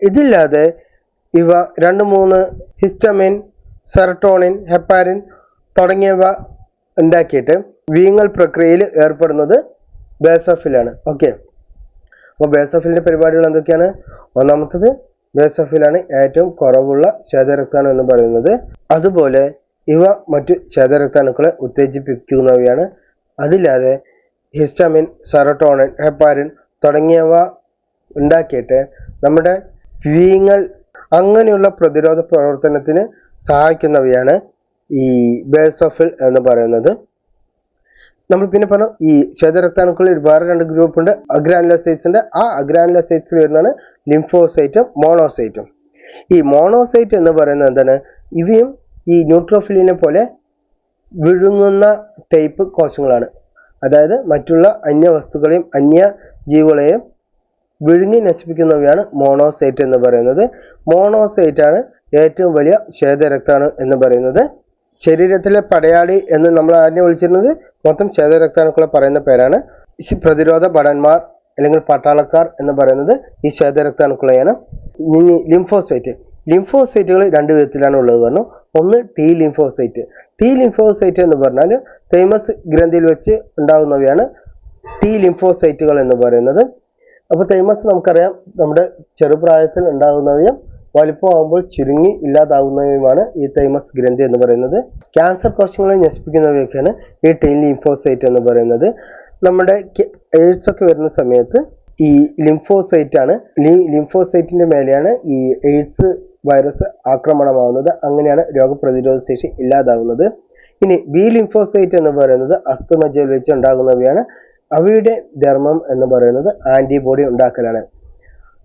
Speaker 1: ഇതില്ലാതെ ഇവ 2-3 ഹിസ്റ്റമിൻ, സെറട്ടോണിൻ, ഹെപ്പാരിൻ തുടങ്ങിയവ ഉണ്ടാക്കിയിട്ട് വീങ്ങൽ പ്രക്രിയയിൽ ഏർപ്പെടുന്നത് ബേസോഫിലാണ്. ഓക്കെ, അപ്പോൾ ബേസോഫിലിന്റെ പരിപാടികൾ എന്തൊക്കെയാണ്? ഒന്നാമത്തത് ബേസോഫിലാണ് ഏറ്റവും കുറവുള്ള ശ്വേതരക്താണു എന്ന് പറയുന്നത്. അതുപോലെ ഇവ മറ്റു ശ്വേതരക്താണുക്കളെ ഉത്തേജിപ്പിക്കുന്നവയാണ്. അതില്ലാതെ ഹിസ്റ്റമിൻ, സെറട്ടോണിൻ, ഹെപ്പാരിൻ തുടങ്ങിയവ ഉണ്ടാക്കിയിട്ട് നമ്മുടെ വീങ്ങൽ അങ്ങനെയുള്ള പ്രതിരോധ പ്രവർത്തനത്തിന് സഹായിക്കുന്നവയാണ് ഈ ബേസോഫിൽ എന്ന് പറയുന്നത്. നമ്മൾ പിന്നെ പറഞ്ഞു ഈ ശ്വേതരക്താണുക്കളിൽ വേറെ 2 ഗ്രൂപ്പ് ഉണ്ട്. അഗ്രാനുലോസൈറ്റ്സ് ഉണ്ട്. ആ അഗ്രാനുലോസൈറ്റ്സിൽ വരുന്നതാണ് ലിംഫോസൈറ്റും മോണോസൈറ്റും. ഈ മോണോസൈറ്റ് എന്ന് പറയുന്നത് എന്താണ്? ഇവയും ഈ ന്യൂട്രോഫിലിനെ പോലെ വിഴുങ്ങുന്ന ടൈപ്പ് കോശങ്ങളാണ്. അതായത് മറ്റുള്ള അന്യവസ്തുക്കളെയും അന്യജീവികളെയും വിഴുങ്ങി നശിപ്പിക്കുന്നവയാണ് മോണോസൈറ്റ് എന്ന് പറയുന്നത്. മോണോസൈറ്റ് ആണ് ഏറ്റവും വലിയ ശ്വേതരക്താണു എന്ന് പറയുന്നത്. ശരീരത്തിലെ പടയാളി എന്ന് നമ്മൾ ആദ്യം വിളിച്ചിരുന്നത് മൊത്തം ശ്വേതരക്താണുക്കളെ പറയുന്ന പേരാണ്. പ്രതിരോധ ഭടന്മാർ അല്ലെങ്കിൽ പട്ടാളക്കാർ എന്ന് പറയുന്നത് ഈ ശ്വേതരക്താണുക്കളെയാണ്. ഇനി ലിംഫോസൈറ്റുകൾ 2 വിധത്തിലാണ് ഉള്ളത് പറഞ്ഞു. ഒന്ന് ടി ലിംഫോസൈറ്റ്. ടി ലിംഫോസൈറ്റ് എന്ന് പറഞ്ഞാൽ തൈമസ് ഗ്രന്ഥിയിൽ വെച്ച് ഉണ്ടാകുന്നവയാണ് ടി ലിംഫോസൈറ്റുകൾ എന്ന് പറയുന്നത്. അപ്പോൾ തൈമസ് നമുക്കറിയാം നമ്മുടെ ചെറുപ്രായത്തിൽ ഉണ്ടാകുന്നവയും വലിപ്പമാകുമ്പോൾ ചുരുങ്ങി ഇല്ലാതാവുന്നവയുമാണ് ഈ തൈമസ് ഗ്രന്ഥി എന്ന് പറയുന്നത്. ക്യാൻസർ കോശങ്ങളെ നശിപ്പിക്കുന്നവയൊക്കെയാണ് ഈ ടി ലിംഫോസൈറ്റ് എന്ന് പറയുന്നത്. നമ്മുടെ എയ്ഡ്സ് ഒക്കെ വരുന്ന സമയത്ത് ഈ ലിംഫോസൈറ്റാണ് ലിംഫോസൈറ്റിന്റെ മേലെയാണ് ഈ എയ്ഡ്സ് വൈറസ് ആക്രമണമാകുന്നത്. അങ്ങനെയാണ് രോഗപ്രതിരോധ ശേഷി ഇല്ലാതാവുന്നത്. ഇനി ബി ലിംഫോസൈറ്റ് എന്ന് പറയുന്നത് അസ്ഥിമജ്ജയിൽ വെച്ച് ഉണ്ടാകുന്നവയാണ്. അവയുടെ ധർമ്മം എന്ന് പറയുന്നത് ആന്റിബോഡി ഉണ്ടാക്കലാണ്.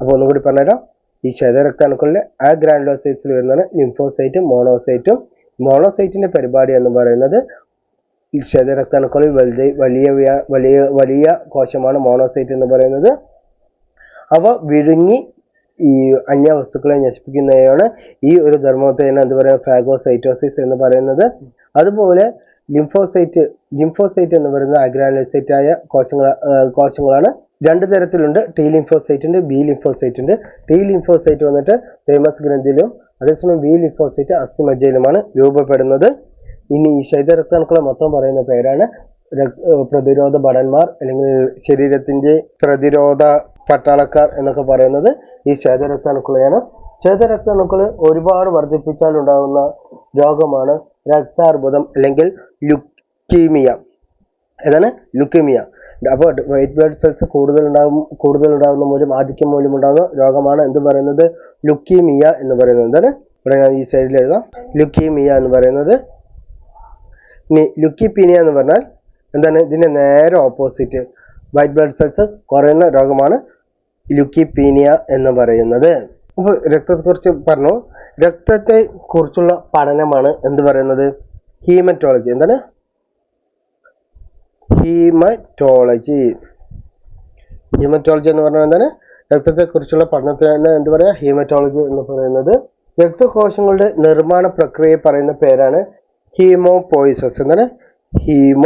Speaker 1: അപ്പോൾ ഒന്നുകൂടി പറഞ്ഞുതരാം. ഈ ശ്വേതരക്താണുക്കളിലെ ആ ഗ്രാനുലോസൈറ്റ്സിൽ വരുന്നതാണ് ലിംഫോസൈറ്റും മോണോസൈറ്റും. മോണോസൈറ്റിന്റെ പരിപാടി എന്ന് പറയുന്നത് ഈ ശ്വേതരക്താണുക്കളിൽ വലിയ കോശമാണ് മോണോസൈറ്റ് എന്ന് പറയുന്നത്. അവ വിഴുങ്ങി ഈ അന്യവസ്തുക്കളെ നശിപ്പിക്കുന്നതാണ് ഈ ഒരു ധർമ്മത്തെയാണ് എന്ത് പറയുക ഫാഗോസൈറ്റോസിസ് എന്ന് പറയുന്നത്. അതുപോലെ ലിംഫോസൈറ്റ് എന്ന് പറയുന്നത് അഗ്രാനുലോസൈറ്റ് ആയ കോശങ്ങളാണ്. 2 തരത്തിലുണ്ട്. ടി ലിംഫോസൈറ്റ് ഉണ്ട്, ബി ലിംഫോസൈറ്റ് ഉണ്ട്. ടി ലിംഫോസൈറ്റ് വന്നിട്ട് തൈമസ് ഗ്രന്ഥിയിലും അതേസമയം ബി ലിംഫോസൈറ്റ് അസ്ഥിമജ്ജയിലുമാണ് രൂപപ്പെടുന്നത്. ഇനി ഈ ശ്വേതരക്താണുക്കളെ മൊത്തം പറയുന്ന പേരാണ് പ്രതിരോധ ഭടന്മാർ അല്ലെങ്കിൽ ശരീരത്തിന്റെ പ്രതിരോധ പട്ടാളക്കാർ എന്നൊക്കെ പറയുന്നത് ഈ ശ്വേതരക്താണുക്കളെയാണ്. ശ്വേതരക്താണുക്കൾ ഒരുപാട് വർദ്ധിപ്പിച്ചാൽ ഉണ്ടാകുന്ന രോഗമാണ് രക്താർബുദം അല്ലെങ്കിൽ ലുക്കീമിയ. ഏതാണ് ലുക്കീമിയ? അപ്പോൾ വൈറ്റ് ബ്ലഡ് സെൽസ് കൂടുതൽ ഉണ്ടാകുന്ന മൂലം ആധിക്യം മൂലം ഉണ്ടാകുന്ന രോഗമാണ് എന്ത് പറയുന്നത് ലുക്കീമിയ എന്ന് പറയുന്നത്. എന്താണ് ഇവിടെ ഞാൻ ഈ സൈഡിൽ എഴുതാം, ലുക്കീമിയ എന്ന് പറയുന്നത്. ഇനി ലുക്കീപീനിയ എന്ന് പറഞ്ഞാൽ എന്താണ്? ഇതിന്റെ നേരെ ഓപ്പോസിറ്റ് വൈറ്റ് ബ്ലഡ് സെൽസ് കുറയുന്ന രോഗമാണ് ലുക്കീപീനിയ എന്ന് പറയുന്നത്. അപ്പോൾ രക്തത്തെക്കുറിച്ച് പറഞ്ഞു. രക്തത്തെ കുറിച്ചുള്ള പഠനമാണ് എന്ത് പറയുന്നത് ഹീമറ്റോളജി. എന്താണ് ഹീമറ്റോളജി എന്ന് പറഞ്ഞാൽ എന്താണ്? രക്തത്തെ കുറിച്ചുള്ള പഠനത്തിന് എന്ത് പറയാ ഹീമറ്റോളജി എന്ന് പറയുന്നത്. രക്തകോശങ്ങളുടെ നിർമ്മാണ പ്രക്രിയയെ പറയുന്ന പേരാണ് ഹീമോപോയിസസ്. എന്താണ് ഹീമോപോയിസസ്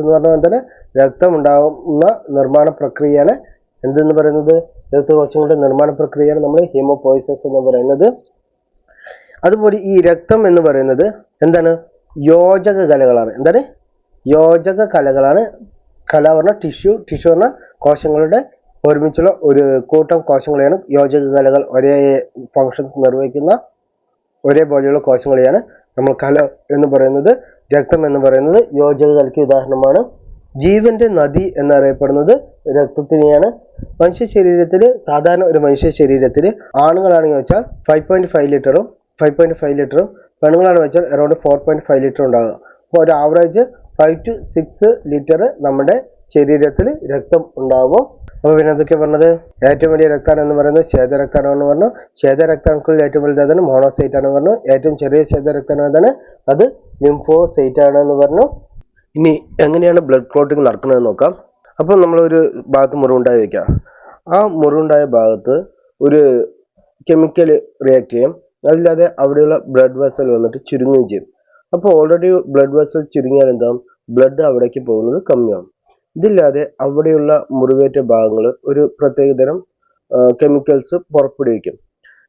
Speaker 1: എന്ന് പറഞ്ഞാൽ എന്താണ്? രക്തം ഉണ്ടാകുന്ന നിർമ്മാണ പ്രക്രിയയാണ് എന്തെന്ന് പറയുന്നത് രക്തകോശങ്ങളുടെ നിർമ്മാണ പ്രക്രിയയാണ് നമ്മൾ ഹീമോപോയിസസ് എന്ന് പറയുന്നത്. അതുപോലെ ഈ രക്തം എന്ന് പറയുന്നത് എന്താണ്? യോജക കലകളാണ്. എന്താണ്? യോജക കലകളാണ്. കല പറഞ്ഞാൽ ടിഷ്യൂ പറഞ്ഞാൽ കോശങ്ങളുടെ ഒരുമിച്ചുള്ള ഒരു കൂട്ടം കോശങ്ങളെയാണ് യോജക കലകൾ. ഒരേ ഫങ്ഷൻസ് നിർവഹിക്കുന്ന ഒരേപോലെയുള്ള കോശങ്ങളെയാണ് നമ്മൾ കല എന്ന് പറയുന്നത്. രക്തം എന്ന് പറയുന്നത് യോജക കലയ്ക്ക് ഉദാഹരണമാണ്. ജീവന്റെ നദി എന്നറിയപ്പെടുന്നത് രക്തത്തിനെയാണ്. മനുഷ്യ ശരീരത്തിൽ സാധാരണ ഒരു മനുഷ്യ ശരീരത്തിൽ ആണുങ്ങളാണെങ്കിൽ വെച്ചാൽ 5.5 ലിറ്ററും പെണ്ണുങ്ങളാണ് വെച്ചാൽ അറൗണ്ട് 4.5 ലിറ്റർ ഉണ്ടാകുക. അപ്പോൾ ഒരു ആവറേജ് 5 to 6 ലിറ്റർ നമ്മുടെ ശരീരത്തിൽ രക്തം ഉണ്ടാകും. അപ്പോൾ പിന്നെ എന്തൊക്കെ പറഞ്ഞത്? ഏറ്റവും വലിയ രക്താണു എന്ന് പറയുന്നത് ശ്വേതരക്താണു എന്ന് പറഞ്ഞു. ശ്വേതരക്താണുക്കളിൽ ഏറ്റവും വലുതാണ് മോണോസൈറ്റ് ആണെന്ന് പറഞ്ഞു. ഏറ്റവും ചെറിയ ശ്വേതരക്താണു ഏതാണ്? അത് ലിംഫോസൈറ്റ് ആണ് എന്ന് പറഞ്ഞു. ഇനി എങ്ങനെയാണ് ബ്ലഡ് ക്ലോട്ടിങ് നടക്കുന്നതെന്ന് നോക്കാം. അപ്പോൾ നമ്മളൊരു ഭാഗത്ത് മുറിവുണ്ടായി വയ്ക്കാം. ആ മുറിവുണ്ടായ ഭാഗത്ത് ഒരു കെമിക്കൽ റിയാക്ട് ചെയ്യും. അതില്ലാതെ അവിടെയുള്ള ബ്ലഡ് വെസൽ വന്നിട്ട് ചുരുങ്ങുകയും ചെയ്യും. അപ്പോൾ ഓൾറെഡി ബ്ലഡ് വെസൽ ചുരുങ്ങിയാൽ എന്താവും, ബ്ലഡ് അവിടേക്ക് പോകുന്നത് കമ്മിയാവും. ഇതില്ലാതെ അവിടെയുള്ള മുറിവേറ്റ ഭാഗങ്ങൾ ഒരു പ്രത്യേകതരം കെമിക്കൽസ് പുറപ്പെടുവിക്കും.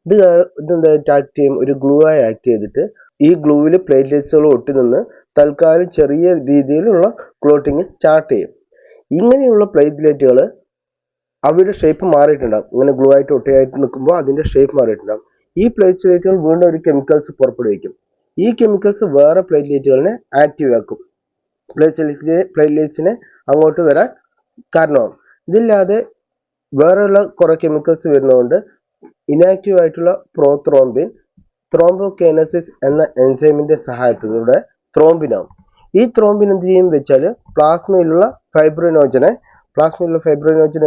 Speaker 1: ഇതെന്തായിട്ട് ആക്ട് ചെയ്യും, ഒരു ഗ്ലൂ ആയി ആക്ട് ചെയ്തിട്ട് ഈ ഗ്ലൂവിൽ പ്ലേറ്റ്ലെറ്റ്സുകൾ ഒട്ടി നിന്ന് തൽക്കാലം ചെറിയ രീതിയിലുള്ള ക്ലോട്ടിങ് സ്റ്റാർട്ട് ചെയ്യും. ഇങ്ങനെയുള്ള പ്ലേറ്റ്ലെറ്റുകൾ അവയുടെ ഷേപ്പ് മാറിയിട്ടുണ്ടാകും. ഇങ്ങനെ ഗ്ലൂ ആയിട്ട് ഒട്ടിയായിട്ട് നിൽക്കുമ്പോൾ അതിന്റെ ഷേപ്പ് മാറിയിട്ടുണ്ടാകും. ഈ പ്ലേറ്റ്ലെറ്റുകൾ വീണ്ടും ഒരു കെമിക്കൽസ് പുറപ്പെടുവിക്കും. ഈ കെമിക്കൽസ് വേറെ പ്ലേറ്റ്ലെറ്റുകളിനെ ആക്റ്റീവ് ആക്കും, പ്ലേറ്റ്ലെറ്റ്സിനെ അങ്ങോട്ട് വരാൻ കാരണമാകും. ഇതില്ലാതെ വേറെയുള്ള കുറെ കെമിക്കൽസ് വരുന്നതുകൊണ്ട് ഇനാക്റ്റീവ് ആയിട്ടുള്ള പ്രോത്രോംബിൻ ത്രോംബോകൈനസിസ് എന്ന എൻസൈമിന്റെ സഹായത്തിലൂടെ ത്രോംബിനാവും. ഈ ത്രോംബിൻ എന്ത് ചെയ്യും വെച്ചാൽ പ്ലാസ്മയിലുള്ള ഫൈബ്രിനോജനെ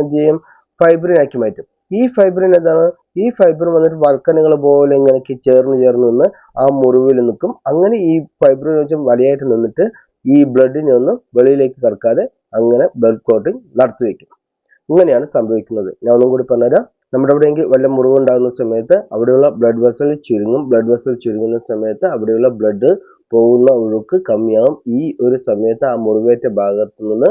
Speaker 1: എന്ത് ചെയ്യും, ഫൈബ്രിൻ ആക്കി മാറ്റും. ഈ ഫൈബ്രിൻ എന്താണ്, ഈ ഫൈബ്രിൻ വന്നിട്ട് വൽക്കണങ്ങൾ പോലെ ഇങ്ങനെ ചേർന്ന് നിന്ന് ആ മുറിവിൽ നിൽക്കും. അങ്ങനെ ഈ ഫൈബ്രിനോജൻ വലയായിട്ട് നിന്നിട്ട് ഈ ബ്ലഡിനെ ഒന്നും വെളിയിലേക്ക് കടക്കാതെ അങ്ങനെ ബ്ലഡ് ക്ലോട്ടിങ് നടത്തി വെക്കും. ഇങ്ങനെയാണ് സംഭവിക്കുന്നത്. ഞാൻ ഒന്നും കൂടി പറഞ്ഞുതരാം. നമ്മുടെ എവിടെയെങ്കിൽ വല്ല മുറിവുണ്ടാകുന്ന സമയത്ത് അവിടെയുള്ള ബ്ലഡ് വെസൽ ചുരുങ്ങും. ബ്ലഡ് വെസൽ ചുരുങ്ങുന്ന സമയത്ത് അവിടെയുള്ള ബ്ലഡ് പോകുന്ന ഒഴുക്ക് കമ്മിയാവും. ഈ ഒരു സമയത്ത് ആ മുറിവേറ്റ ഭാഗത്ത് നിന്ന്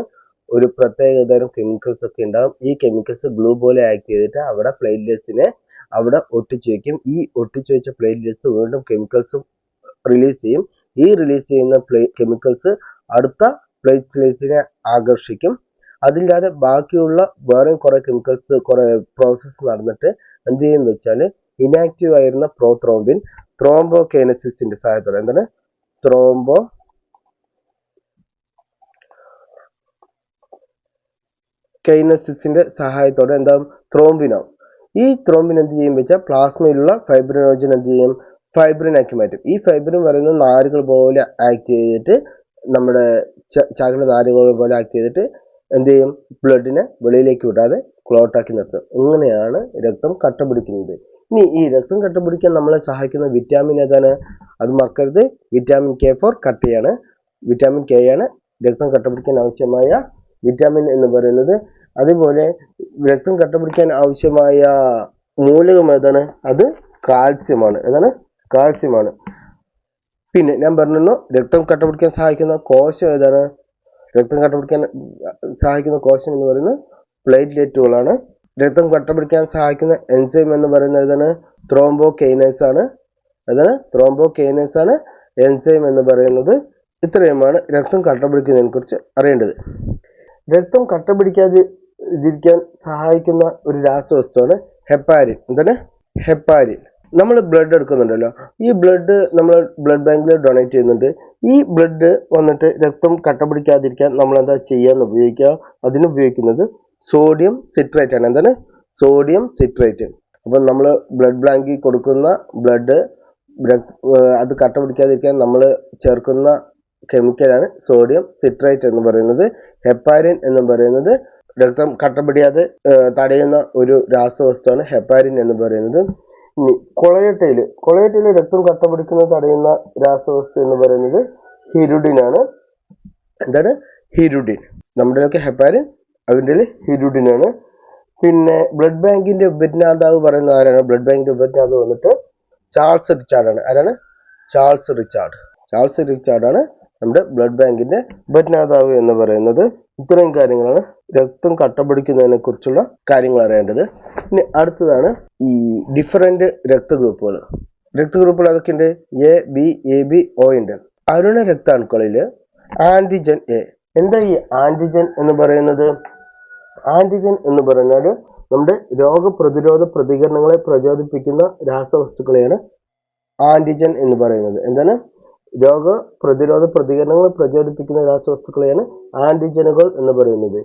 Speaker 1: ഒരു പ്രത്യേകതരം കെമിക്കൽസ് ഒക്കെ ഉണ്ടാകും. ഈ കെമിക്കൽസ് ഗ്ലൂ പോലെ ആക്ട് ചെയ്തിട്ട് അവിടെ പ്ലേറ്റ്ലെറ്റ്സിനെ അവിടെ ഒട്ടിച്ചു വെക്കും. ഈ ഒട്ടിച്ചു വെച്ച പ്ലേറ്റ്ലെറ്റ്സ് വീണ്ടും കെമിക്കൽസ് റിലീസ് ചെയ്യും. ഈ റിലീസ് ചെയ്യുന്ന കെമിക്കൽസ് അടുത്ത പ്ലേറ്റ്ലെറ്റ്സിനെ ആകർഷിക്കും. അതില്ലാതെ ബാക്കിയുള്ള വേറെ കുറെ കെമിക്കൽസ് കുറെ പ്രോസസ്സ് നടന്നിട്ട് എന്ത് ചെയ്യും വെച്ചാൽ ഇനാക്റ്റീവ് ആയിരുന്ന പ്രോത്രോംബിൻ ത്രോംബോകൈനസിസിന്റെ സഹായത്തോടെ എന്താണ് ത്രോംബോകൈനസിസിന്റെ സഹായത്തോടെ എന്താകും, ത്രോംബിനാവും. ഈ ത്രോംബിൻ എന്ത് ചെയ്യും വെച്ചാൽ പ്ലാസ്മയിലുള്ള ഫൈബ്രിനോജൻ എന്ത് ചെയ്യും, ഫൈബ്രിൻ ആക്കി മാറ്റും. ഈ ഫൈബ്രിൻ പറയുന്ന നാരുകൾ പോലെ ആക്ട് ചെയ്തിട്ട് നമ്മുടെ ചാകര നാരുകൾ പോലെ ആക്ട് ചെയ്തിട്ട് എന്ത് ചെയ്യും, ബ്ലഡിനെ വെളിയിലേക്ക് വിടാതെ ക്ലോട്ടാക്കി നിർത്തും. ഇങ്ങനെയാണ് രക്തം കട്ട പിടിക്കുന്നത്. ഇനി ഈ രക്തം കട്ട പിടിക്കാൻ നമ്മളെ സഹായിക്കുന്ന വിറ്റാമിൻ ഏതാണ്, അത് മറക്കരുത്. വിറ്റാമിൻ കെ ഫോർ കട്ടയാണ്. വിറ്റാമിൻ കെ ആണ് രക്തം കട്ട പിടിക്കാൻ ആവശ്യമായ വിറ്റാമിൻ എന്ന് പറയുന്നത്. അതുപോലെ രക്തം കട്ട പിടിക്കാൻ ആവശ്യമായ മൂലകം ഏതാണ്, അത് കാൽസ്യമാണ്. ഏതാണ്, കാൽസ്യമാണ്. പിന്നെ ഞാൻ പറഞ്ഞു രക്തം കട്ട പിടിക്കാൻ സഹായിക്കുന്ന കോശം ഏതാണ്, രക്തം കട്ട പിടിക്കാൻ സഹായിക്കുന്ന കോശം എന്ന് പറയുന്നത് പ്ലേറ്റ്ലെറ്റുകളാണ്. രക്തം കട്ട പിടിക്കാൻ സഹായിക്കുന്ന എൻസൈം എന്ന് പറയുന്നത് ഏതാണ്, ത്രോംബോകൈനേസ് ആണ്. അതാണ് ത്രോംബോകൈനേസ് ആണ് എൻസൈം എന്ന് പറയുന്നത്. ഇത്രയുമാണ് രക്തം കട്ട പിടിക്കുന്നതിനെ കുറിച്ച് അറിയേണ്ടത്. രക്തം കട്ട പിടിക്കാതിരിക്കാൻ സഹായിക്കുന്ന ഒരു രാസവസ്തുവാണ് ഹെപ്പാരിൻ. എന്താണ്, ഹെപ്പാരിൻ. നമ്മൾ ബ്ലഡ് എടുക്കുന്നുണ്ടല്ലോ, ഈ ബ്ലഡ് നമ്മൾ ബ്ലഡ് ബാങ്കിൽ ഡൊണേറ്റ് ചെയ്യുന്നുണ്ട്. ഈ ബ്ലഡ് വന്നിട്ട് രക്തം കട്ട പിടിക്കാതിരിക്കാൻ നമ്മൾ എന്താ ചെയ്യാന്ന് അതിനുപയോഗിക്കുന്നത് സോഡിയം സിട്രേറ്റ് ആണ്. എന്താണ്, സോഡിയം സിട്രേറ്റ്. അപ്പം നമ്മൾ ബ്ലഡ് ബാങ്കിൽ കൊടുക്കുന്ന ബ്ലഡ് അത് കട്ട പിടിക്കാതിരിക്കാൻ നമ്മൾ ചേർക്കുന്ന കെമിക്കലാണ് സോഡിയം സിട്രേറ്റ് എന്ന് പറയുന്നത്. ഹെപ്പാരിൻ എന്ന് പറയുന്നത് രക്തം കട്ട പിടിയാതെ തടയുന്ന ഒരു രാസവസ്തുവാണ് ഹെപ്പാരിൻ എന്ന് പറയുന്നത്. കൊളയട്ടയിൽ രക്തം കട്ട പിടിക്കുന്നത് തടയുന്ന രാസവസ്തു എന്ന് പറയുന്നത് ഹിരുഡിൻ ആണ്. എന്താണ്, ഹിരുഡിൻ. നമ്മുടെ ഹെപ്പാരിൻ, അതിൻ്റെ ഹിരുഡിൻ ആണ്. പിന്നെ ബ്ലഡ് ബാങ്കിന്റെ ഉപജ്ഞാതാവ് പറയുന്ന ആരാണ്, ബ്ലഡ് ബാങ്കിന്റെ ഉപജ്ഞാതാവ് വന്നിട്ട് ചാൾസ് റിച്ചാർഡ് ആണ്. ആരാണ്, ചാൾസ് റിച്ചാർഡ് ആണ് നമ്മുടെ ബ്ലഡ് ബാങ്കിന്റെ ഉപജ്ഞാതാവ് എന്ന് പറയുന്നത്. ഇത്രയും കാര്യങ്ങളാണ് രക്തം കട്ട പിടിക്കുന്നതിനെ കുറിച്ചുള്ള കാര്യങ്ങൾ അറിയേണ്ടത്. ഇനി അടുത്തതാണ് ഈ ഡിഫറെന്റ് രക്തഗ്രൂപ്പുകൾ. അതൊക്കെയുണ്ട്, A B A B O ഉണ്ട്. അരുണ രക്താണുക്കളിൽ ആന്റിജൻ എ. എന്താ ഈ ആന്റിജൻ എന്ന് പറയുന്നത്? ആന്റിജൻ എന്ന് പറഞ്ഞാൽ നമ്മുടെ രോഗപ്രതിരോധ പ്രതികരണങ്ങളെ പ്രചോദിപ്പിക്കുന്ന രാസവസ്തുക്കളെയാണ് ആന്റിജൻ എന്ന് പറയുന്നത്. എന്താണ്, രോഗപ്രതിരോധ പ്രതികരണങ്ങളെ പ്രചോദിപ്പിക്കുന്ന രാസവസ്തുക്കളെയാണ് ആന്റിജനുകൾ എന്ന് പറയുന്നത്.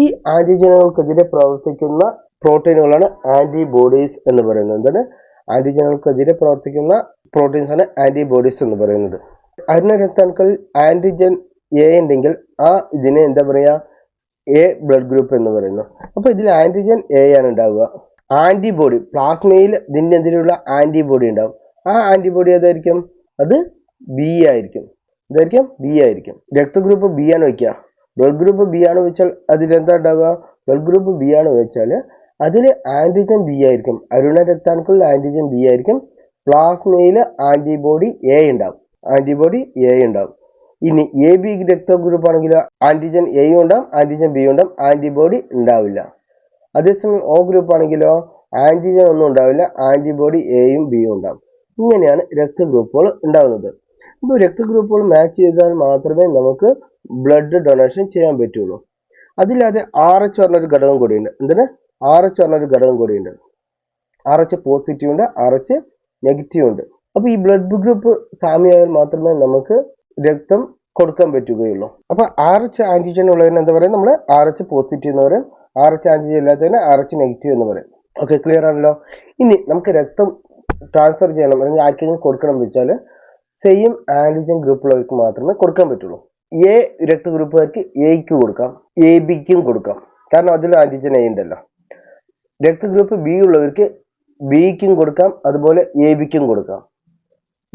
Speaker 1: ഈ ആന്റിജനുകൾക്കെതിരെ പ്രവർത്തിക്കുന്ന പ്രോട്ടീനുകളാണ് ആന്റിബോഡീസ് എന്ന് പറയുന്നത്. എന്താണ്, ആന്റിജനുകൾക്കെതിരെ പ്രവർത്തിക്കുന്ന പ്രോട്ടീൻസ് ആണ് ആന്റിബോഡീസ് എന്ന് പറയുന്നത്. അരുണ രക്താണുക്കളിൽ ആന്റിജൻ എ ഉണ്ടെങ്കിൽ ആ ഇതിനെ എന്താ പറയാ, എ ബ്ലഡ് ഗ്രൂപ്പ് എന്ന് പറയുന്നു. അപ്പൊ ഇതിൽ ആന്റിജൻ എ ആണ് ഉണ്ടാവുക. ആന്റിബോഡി പ്ലാസ്മയിൽ ഇതിനെതിരെയുള്ള ആന്റിബോഡി ഉണ്ടാവും. ആ ആന്റിബോഡി ഏതായിരിക്കും, അത് ബി ആയിരിക്കും. ഇതായിരിക്കും ബി ആയിരിക്കും. രക്തഗ്രൂപ്പ് ബി ആണ് വയ്ക്കുക. ബ്ലഡ് ഗ്രൂപ്പ് ബി ആണ് വെച്ചാൽ അതിലെന്താ ഉണ്ടാവുക? ബ്ലഡ് ഗ്രൂപ്പ് ബി ആണ് വെച്ചാൽ അതിൽ ആന്റിജൻ ബി ആയിരിക്കും. അരുണ രക്താണുക്കളിൽ ആന്റിജൻ ബി ആയിരിക്കും. പ്ലാസ്മയിൽ ആന്റിബോഡി എ ഉണ്ടാവും. ഇനി എ ബി രക്തഗ്രൂപ്പ് ആണെങ്കിൽ ആന്റിജൻ എയും ഉണ്ടാവും, ആന്റിജൻ ബി ഉണ്ടാവും, ആന്റിബോഡി ഉണ്ടാവില്ല. അതേസമയം ഒ ഗ്രൂപ്പ് ആണെങ്കിലോ ആന്റിജൻ ഒന്നും ഉണ്ടാവില്ല, ആന്റിബോഡി എയും ബിയും ഉണ്ടാവും. ഇങ്ങനെയാണ് രക്തഗ്രൂപ്പുകൾ ഉണ്ടാകുന്നത്. ഇപ്പോൾ രക്തഗ്രൂപ്പുകൾ മാച്ച് ചെയ്താൽ മാത്രമേ നമുക്ക് ബ്ലഡ് ഡൊണേഷൻ ചെയ്യാൻ പറ്റുള്ളൂ. അതില്ലാതെ RH പറഞ്ഞൊരു ഘടകം കൂടിയുണ്ട്. എന്തിന്? RH പറഞ്ഞൊരു ഘടകം കൂടിയുണ്ട്. RH പോസിറ്റീവ് ഉണ്ട്, RH നെഗറ്റീവ് ഉണ്ട്. അപ്പൊ ഈ ബ്ലഡ് ഗ്രൂപ്പ് സാമ്യമായാൽ മാത്രമേ നമുക്ക് രക്തം കൊടുക്കാൻ പറ്റുകയുള്ളൂ. അപ്പൊ RH ആന്റിജൻ ഉള്ളതിന് എന്താ പറയുക? നമ്മൾ RH പോസിറ്റീവ് എന്ന് പറയും. RH ആന്റിജൻ ഇല്ലാത്തതിന് RH നെഗറ്റീവ് എന്ന് പറയും. ഓക്കെ, ക്ലിയർ ആണല്ലോ. ഇനി നമുക്ക് രക്തം ട്രാൻസ്ഫർ ചെയ്യണം അല്ലെങ്കിൽ ആർക്കെങ്കിലും കൊടുക്കണം വെച്ചാൽ സെയിം ആന്റിജൻ ഗ്രൂപ്പുള്ളവർക്ക് മാത്രമേ കൊടുക്കാൻ പറ്റുള്ളൂ. എ രക്തഗ്രൂപ്പുകാർക്ക് എക്ക് കൊടുക്കാം, എ ബിക്കും കൊടുക്കാം, കാരണം അതിൽ ആന്റിജൻ എ ഉണ്ടല്ലോ. രക്തഗ്രൂപ്പ് ബി ഉള്ളവർക്ക് ബിക്കും കൊടുക്കാം, അതുപോലെ എ ബിക്കും കൊടുക്കാം.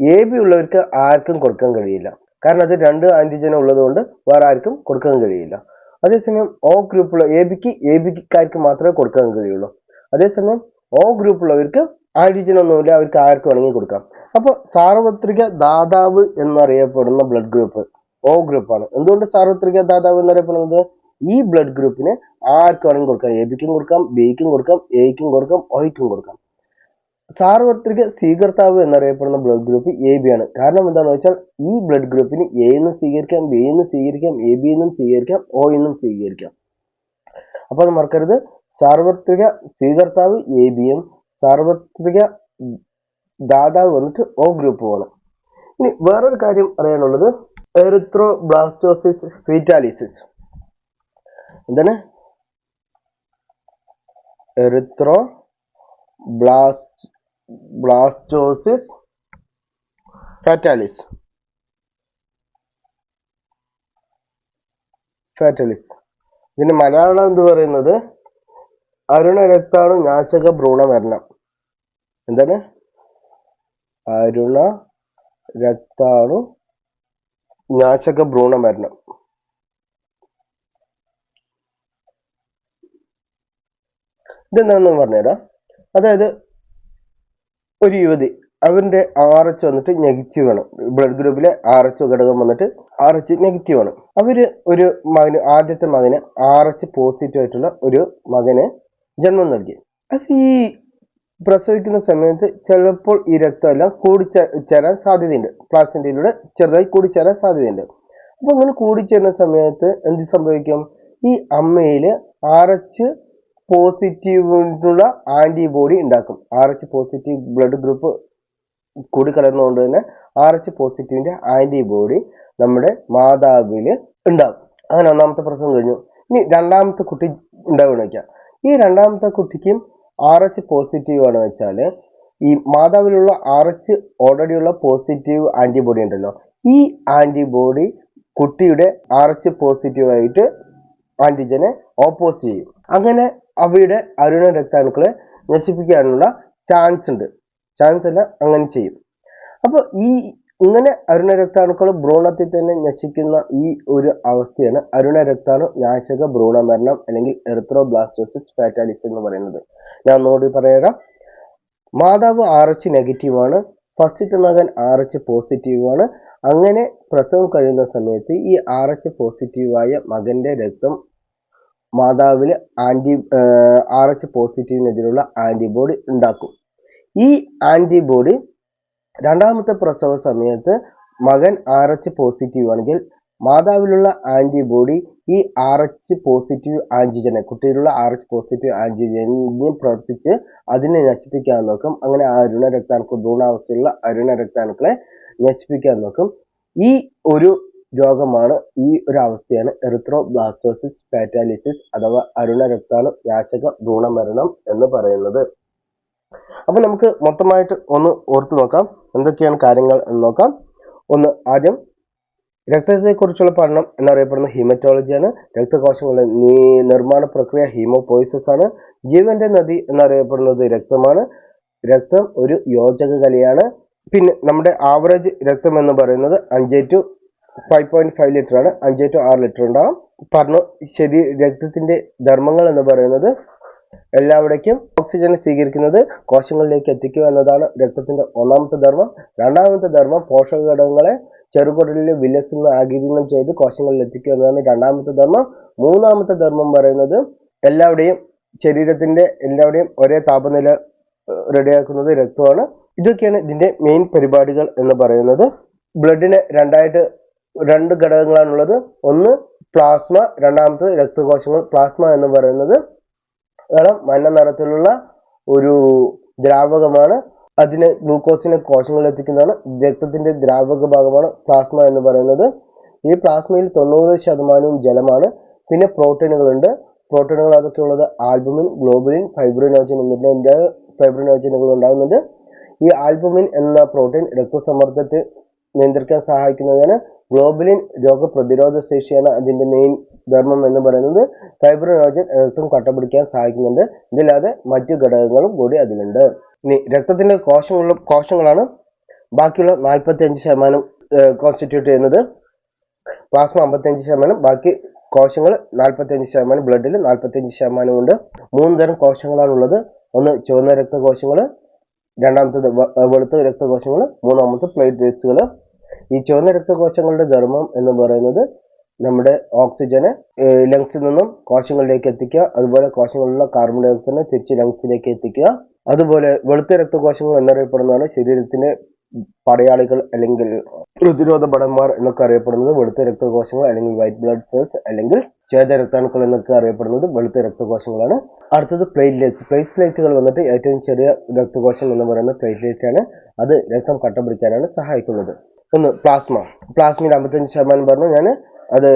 Speaker 1: എ ബി ഉള്ളവർക്ക് ആർക്കും കൊടുക്കാൻ കഴിയില്ല, കാരണം അത് 2 ആന്റിജൻ ഉള്ളതുകൊണ്ട് വേറെ ആർക്കും കൊടുക്കാൻ കഴിയില്ല. അതേസമയം ഒ ഗ്രൂപ്പുള്ള എ ബിക്കാർക്ക് മാത്രമേ കൊടുക്കാൻ കഴിയുള്ളൂ. അതേസമയം ഒ ഗ്രൂപ്പുള്ളവർക്ക് ആന്റിജൻ ഒന്നുമില്ല, അവർക്ക് ആർക്ക് വേണമെങ്കിൽ കൊടുക്കാം. അപ്പോൾ സാർവത്രിക ദാതാവ് എന്നറിയപ്പെടുന്ന ബ്ലഡ് ഗ്രൂപ്പ് ഒ ഗ്രൂപ്പാണ്. എന്തുകൊണ്ട് സാർവത്രിക ദാതാവ് എന്നറിയപ്പെടുന്നത്? ഈ ബ്ലഡ് ഗ്രൂപ്പിന് ആർക്ക് വേണമെങ്കിൽ കൊടുക്കാം. എ ബിക്കും കൊടുക്കാം, ബിക്കും കൊടുക്കാം, എക്കും കൊടുക്കാം, ഒയ്ക്കും കൊടുക്കാം. സാർവത്രിക സ്വീകർത്താവ് എന്നറിയപ്പെടുന്ന ബ്ലഡ് ഗ്രൂപ്പ് എ ബി ആണ്. കാരണം എന്താണെന്ന് വെച്ചാൽ ഈ ബ്ലഡ് ഗ്രൂപ്പിന് എ എന്നും സ്വീകരിക്കാം, ബി എന്നും സ്വീകരിക്കാം, എ ബി എന്നും സ്വീകരിക്കാം, ഒ എന്നും സ്വീകരിക്കാം. അപ്പൊ അത് മറക്കരുത്. സാർവത്രിക സ്വീകർത്താവ് എ ബിയും സാർവത്രിക ദാതാവ് വന്നിട്ട് ഒ ഗ്രൂപ്പുമാണ്. ഇനി വേറൊരു കാര്യം അറിയാനുള്ളത് എറിത്രോബ്ലാസ്റ്റോസിസ് ഫീറ്റാലിസിസ്. എന്താണ്? എറിത്രോബ്ലാസ്റ്റോസിസ് ഫാറ്റാലിസ്. ഇതിന്റെ മലയാളം എന്ന് പറയുന്നത് അരുണ രക്താണു നാശക ഭ്രൂണമരണം. എന്താണ്? അരുണ രക്താണു നാശക ഭ്രൂണമരണം. ഇതെന്താണെന്ന് പറഞ്ഞുതരാം. അതായത് ഒരു യുവതി, അവരുടെ RH വന്നിട്ട് നെഗറ്റീവ് ആണ്. ബ്ലഡ് ഗ്രൂപ്പിലെ RH ഘടകം വന്നിട്ട് RH നെഗറ്റീവ് ആണ്. അവര് ഒരു മകന്, ആദ്യത്തെ മകന് RH പോസിറ്റീവ് ആയിട്ടുള്ള ഒരു മകന് ജന്മം നൽകി. അത് ഈ പ്രസവിക്കുന്ന സമയത്ത് ചിലപ്പോൾ ഈ രക്തമെല്ലാം കൂടിച്ചേരാൻ സാധ്യതയുണ്ട്. പ്ലാസന്റയിലൂടെ ചെറുതായി കൂടിച്ചേരാൻ സാധ്യതയുണ്ട്. അപ്പൊ അങ്ങനെ കൂടിച്ചേരുന്ന സമയത്ത് എന്ത് സംഭവിക്കും? ഈ അമ്മയിൽ RH പോസിറ്റീവിനുള്ള ആന്റിബോഡി ഉണ്ടാക്കും. RH പോസിറ്റീവ് ബ്ലഡ് ഗ്രൂപ്പ് കൂടിക്കലർന്നുകൊണ്ട് തന്നെ RH പോസിറ്റീവിന്റെ ആന്റിബോഡി നമ്മുടെ മാതാവിൽ ഉണ്ടാകും. അങ്ങനെ ഒന്നാമത്തെ പ്രസവം കഴിഞ്ഞു. ഇനി രണ്ടാമത്തെ കുട്ടി ഉണ്ടാവുമെന്ന് വയ്ക്കാം. ഈ രണ്ടാമത്തെ കുട്ടിക്കും RH പോസിറ്റീവ് ആണ് വെച്ചാൽ ഈ മാതാവിലുള്ള RH ഓൾറെഡി ഉള്ള പോസിറ്റീവ് ആന്റിബോഡി ഉണ്ടല്ലോ, ഈ ആന്റിബോഡി കുട്ടിയുടെ RH പോസിറ്റീവായിട്ട് ആന്റിജനെ ഓപ്പോസ് ചെയ്യും. അങ്ങനെ അവയുടെ അരുണ രക്താണുക്കളെ നശിപ്പിക്കാനുള്ള ചാൻസ് ഉണ്ട്. ചാൻസ് അല്ല, അങ്ങനെ ചെയ്യും. അപ്പൊ ഇങ്ങനെ അരുണ രക്താണുക്കൾ ഭ്രൂണത്തിൽ തന്നെ നശിക്കുന്ന ഈ ഒരു അവസ്ഥയാണ് അരുണ രക്താണു നാശക ഭ്രൂണമരണം അല്ലെങ്കിൽ എറിത്രോബ്ലാസ്റ്റോസിസ് ഫാറ്റാലിസ് എന്ന് പറയുന്നത്. ഞാൻ ഒന്നുകൂടി പറയാം. മാതാവ് RH നെഗറ്റീവ് ആണ്, ഫസ്റ്റത്തെ മകൻ RH പോസിറ്റീവ് ആണ്. അങ്ങനെ പ്രസവം കഴിയുന്ന സമയത്ത് ഈ RH പോസിറ്റീവായ മകന്റെ രക്തം മാതാവിൽ RH പോസിറ്റീവിനെതിരെയുള്ള ആന്റിബോഡി ഉണ്ടാക്കും. ഈ ആന്റിബോഡി രണ്ടാമത്തെ പ്രസവ സമയത്ത് മകൻ RH പോസിറ്റീവ് ആണെങ്കിൽ മാതാവിലുള്ള ആന്റിബോഡി ഈ RH പോസിറ്റീവ് ആന്റിജനെ, കുട്ടിയിലുള്ള RH പോസിറ്റീവ് ആന്റിജനെ പ്രവർത്തിച്ച് അതിനെ നശിപ്പിക്കാൻ നോക്കും. അങ്ങനെ അരുണ രക്താണുക്കൾ, ഭ്രൂണാവസ്ഥയിലുള്ള അരുണ രക്താണുക്കളെ നശിപ്പിക്കാൻ നോക്കും. ഈ ഒരു രോഗമാണ്, ഈ ഒരു അവസ്ഥയാണ് എറിത്രോബ്ലാസ്റ്റോസിസ് ഫാറ്റാലിസിസ് അഥവാ അരുണ രക്താണു നാശക ഭ്രൂണമരണം എന്ന് പറയുന്നത്. അപ്പൊ നമുക്ക് മൊത്തമായിട്ട് ഒന്ന് ഓർത്തു നോക്കാം, എന്തൊക്കെയാണ് കാര്യങ്ങൾ എന്ന് നോക്കാം. ആദ്യം രക്തത്തെക്കുറിച്ചുള്ള പഠനം എന്നറിയപ്പെടുന്ന ഹീമറ്റോളജിയാണ്. രക്തകോശങ്ങളുടെ നിർമ്മാണ പ്രക്രിയ ഹീമോപോയിസിസ് ആണ്. ജീവന്റെ നദി എന്നറിയപ്പെടുന്നത് രക്തമാണ്. രക്തം ഒരു യോജക കലയാണ്. പിന്നെ നമ്മുടെ ആവറേജ് രക്തം എന്ന് പറയുന്നത് 5 to 5.5 ലിറ്റർ ആണ്. 5 to 6 ലിറ്റർ ഉണ്ടാകും. പറഞ്ഞു. ശരി, രക്തത്തിന്റെ ധർമ്മങ്ങൾ എന്ന് പറയുന്നത് എല്ലാവിടേക്കും ഓക്സിജൻ സ്വീകരിക്കുന്നത് കോശങ്ങളിലേക്ക് എത്തിക്കുക എന്നതാണ് രക്തത്തിന്റെ ഒന്നാമത്തെ ധർമ്മം. രണ്ടാമത്തെ ധർമ്മം പോഷക ഘടകങ്ങളെ ചെറുകുടലിലെ വില്ലസിൽ നിന്ന് ആഗിരണം ചെയ്ത് കോശങ്ങളിൽ എത്തിക്കുക എന്നതാണ് രണ്ടാമത്തെ ധർമ്മം. മൂന്നാമത്തെ ധർമ്മം പറയുന്നത് ശരീരത്തിന്റെ എല്ലാവരുടെയും ഒരേ താപനില റെഡിയാക്കുന്നത് രക്തമാണ്. ഇതൊക്കെയാണ് ഇതിന്റെ മെയിൻ പരിപാടികൾ എന്ന് പറയുന്നത്. ബ്ലഡിന് രണ്ട് ഘടകങ്ങളാണുള്ളത്. ഒന്ന് പ്ലാസ്മ, രണ്ടാമത് രക്തകോശങ്ങൾ. പ്ലാസ്മ എന്ന് പറയുന്നത് ഇളം മഞ്ഞ നിറത്തിലുള്ള ഒരു ദ്രാവകമാണ്. അതിന് ഗ്ലൂക്കോസിനെ കോശങ്ങളിൽ എത്തിക്കുന്നതാണ്. രക്തത്തിന്റെ ദ്രാവക ഭാഗമാണ് പ്ലാസ്മ എന്ന് പറയുന്നത്. ഈ പ്ലാസ്മയിൽ 90% ജലമാണ്. പിന്നെ പ്രോട്ടീനുകളുണ്ട്. പ്രോട്ടീനുകൾ അതൊക്കെ ഉള്ളത് ആൽബുമിൻ, ഗ്ലോബുലിൻ, ഫൈബ്രിനോജൻ എന്നിട്ട് ഫൈബ്രിനോജനുകൾ ഉണ്ടാകുന്നുണ്ട്. ഈ ആൽബുമിൻ എന്ന പ്രോട്ടീൻ രക്തസമ്മർദ്ദത്തെ നിയന്ത്രിക്കാൻ സഹായിക്കുന്നതാണ്. ഗ്ലോബുലിൻ രോഗപ്രതിരോധ ശേഷിയാണ് അതിന്റെ മെയിൻ ധർമ്മം എന്ന് പറയുന്നത്. ഫൈബ്രിനോജൻ രക്തം കട്ടപിടിക്കാൻ സഹായിക്കുന്നുണ്ട്. ഇതില്ലാതെ മറ്റു ഘടകങ്ങളും കൂടി അതിലുണ്ട്. ഇനി രക്തത്തിന്റെ കോശങ്ങളാണ് ബാക്കിയുള്ള 45% കോൺസ്റ്റിറ്റ്യൂട്ട് ചെയ്യുന്നത്. പ്ലാസ്മ 55%, ബാക്കി കോശങ്ങൾ 45%, ബ്ലഡിൽ 45% ഉണ്ട്. 3 തരം കോശങ്ങളാണുള്ളത്. ഒന്ന് ചുവന്ന രക്തകോശങ്ങൾ, രണ്ടാമത്തത് വെളുത്ത രക്തകോശങ്ങൾ, മൂന്നാമത്തെ പ്ലേറ്റ്ലെറ്റ്സുകൾ. ഈ ചുവന്ന രക്തകോശങ്ങളുടെ ധർമ്മം എന്ന് പറയുന്നത് നമ്മുടെ ഓക്സിജനെ ലങ്സിൽ നിന്നും കോശങ്ങളിലേക്ക് എത്തിക്കുക, അതുപോലെ കോശങ്ങളിലുള്ള കാർബൺ ഡൈ ഓക്സൈഡിനെ തിരിച്ച് ലങ്സിലേക്ക് എത്തിക്കുക. അതുപോലെ വെളുത്ത രക്തകോശങ്ങൾ എന്നറിയപ്പെടുന്നതാണ് ശരീരത്തിന്റെ പടയാളികൾ അല്ലെങ്കിൽ പ്രതിരോധ ഭടന്മാർ എന്നൊക്കെ അറിയപ്പെടുന്നത് വെളുത്ത രക്തകോശങ്ങൾ, അല്ലെങ്കിൽ വൈറ്റ് ബ്ലഡ് സെൽസ്, അല്ലെങ്കിൽ ശ്വേതരക്താണുക്കൾ എന്നൊക്കെ അറിയപ്പെടുന്നത് വെളുത്ത രക്തകോശങ്ങളാണ്. അടുത്തത് പ്ലേറ്റ്ലെറ്റ്സ്. പ്ലേറ്റ്ലെറ്റുകൾ വന്നിട്ട് ഏറ്റവും ചെറിയ രക്തകോശം എന്ന് പറയുന്നത് പ്ലേറ്റ്ലെറ്റ് ആണ്. അത് രക്തം കട്ടപിടിക്കാനാണ് സഹായിക്കുന്നത്. ഒന്ന് പ്ലാസ്മയിൽ 55% പറഞ്ഞു ഞാൻ. അത്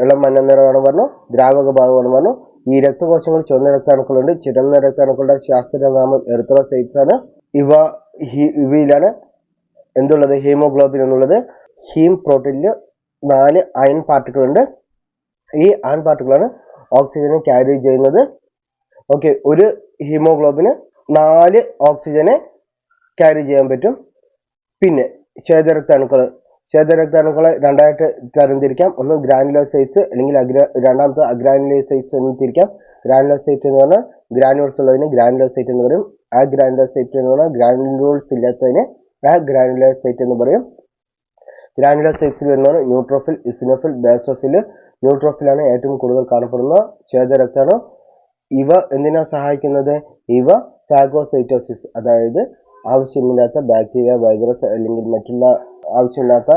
Speaker 1: ഇളം മഞ്ഞ നിറമാണ് പറഞ്ഞു, ദ്രാവക ഭാഗമാണ് പറഞ്ഞു. ഈ രക്തകോശങ്ങൾ ചുവന്ന രക്താണുക്കളുണ്ട്. ചുവന്ന രക്താണുക്കളുടെ ശാസ്ത്രീയനാമം എറിത്രോസൈറ്റ്സ് ആണ്. ഇവയിലാണ് എന്തുള്ളത്? ഹീമോഗ്ലോബിൻ എന്നുള്ളത്. ഹീം പ്രോട്ടീനിൽ 4 അയൺ പാർട്ടിക്കിൾ ഉണ്ട്. ഈ അയൺ പാർട്ടിക്കിളാണ് ഓക്സിജനെ ക്യാരി ചെയ്യുന്നത്. ഓക്കെ, ഒരു ഹീമോഗ്ലോബിന് 4 ഓക്സിജനെ ക്യാരി ചെയ്യാൻ പറ്റും. പിന്നെ ശ്വേതരക്താണുക്കളെ രണ്ടായിട്ട് തരംതിരിക്കാം. ഒന്ന് ഗ്രാനുലോസൈറ്റ്സ് അല്ലെങ്കിൽ രണ്ടാമത്തെ അഗ്രാനുലോസൈറ്റ്സ് എന്ന് തിരിക്കാം. ഗ്രാനുലോസൈറ്റ് എന്ന് പറഞ്ഞാൽ ഗ്രാനുൾസ് ഉള്ളതിന് ഗ്രാനുലോസൈറ്റ് എന്ന് പറയും. ആ ഗ്രാനുലോസൈറ്റ് എന്ന് പറഞ്ഞാൽ ഗ്രാനുൾസ് ഇല്ലാത്തതിന് ഗ്രാനുലോസൈറ്റ് എന്ന് പറയും. ഗ്രാനുലോസൈറ്റ്സിൽ വരുന്നതാണ് ന്യൂട്രോഫിൽ, ഇസിനോഫിൽ, ബേസോഫിൽ. ന്യൂട്രോഫിലാണ് ഏറ്റവും കൂടുതൽ കാണപ്പെടുന്ന ശ്വേതരക്താണു. ഇവ എന്തിനാ സഹായിക്കുന്നത്? ഇവ ഫാഗോസൈറ്റോസിസ്, അതായത് ആവശ്യമില്ലാത്ത ബാക്ടീരിയ, വൈറസ് അല്ലെങ്കിൽ മറ്റുള്ള ആവശ്യമില്ലാത്ത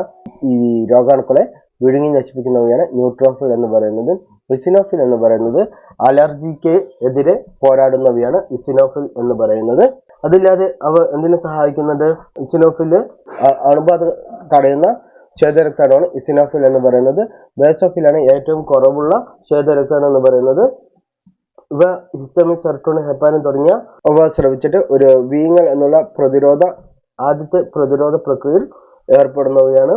Speaker 1: ഈ രോഗാണുക്കളെ വിഴുങ്ങി നശിപ്പിക്കുന്നവയാണ് ന്യൂട്രോഫിൽ എന്ന് പറയുന്നത്. ഇസിനോഫിൽ എന്ന് പറയുന്നത് അലർജിക്ക് എതിരെ പോരാടുന്നവയാണ് ഇസിനോഫിൽ എന്ന് പറയുന്നത്. അതില്ലാതെ അവ എന്തിനു സഹായിക്കുന്നുണ്ട്? ഇസിനോഫില് അണുബാധ തടയുന്ന ശ്വേതരക്താണുമാണ് ഇസിനോഫിൽ എന്ന് പറയുന്നത്. ബേസോഫിലാണ് ഏറ്റവും കുറവുള്ള ശ്വേതരക്താണു എന്ന് പറയുന്നത്. ഇവ ഹിസ്റ്റമിൻ, സെറോട്ടോണിൻ, ഹെപ്പാരിൻ തുടങ്ങിയ സ്രവിച്ചിട്ട് ഒരു വീങ്ങൽ എന്നുള്ള ആദ്യത്തെ പ്രതിരോധ പ്രക്രിയയിൽ ഏർപ്പെടുന്നവയാണ്.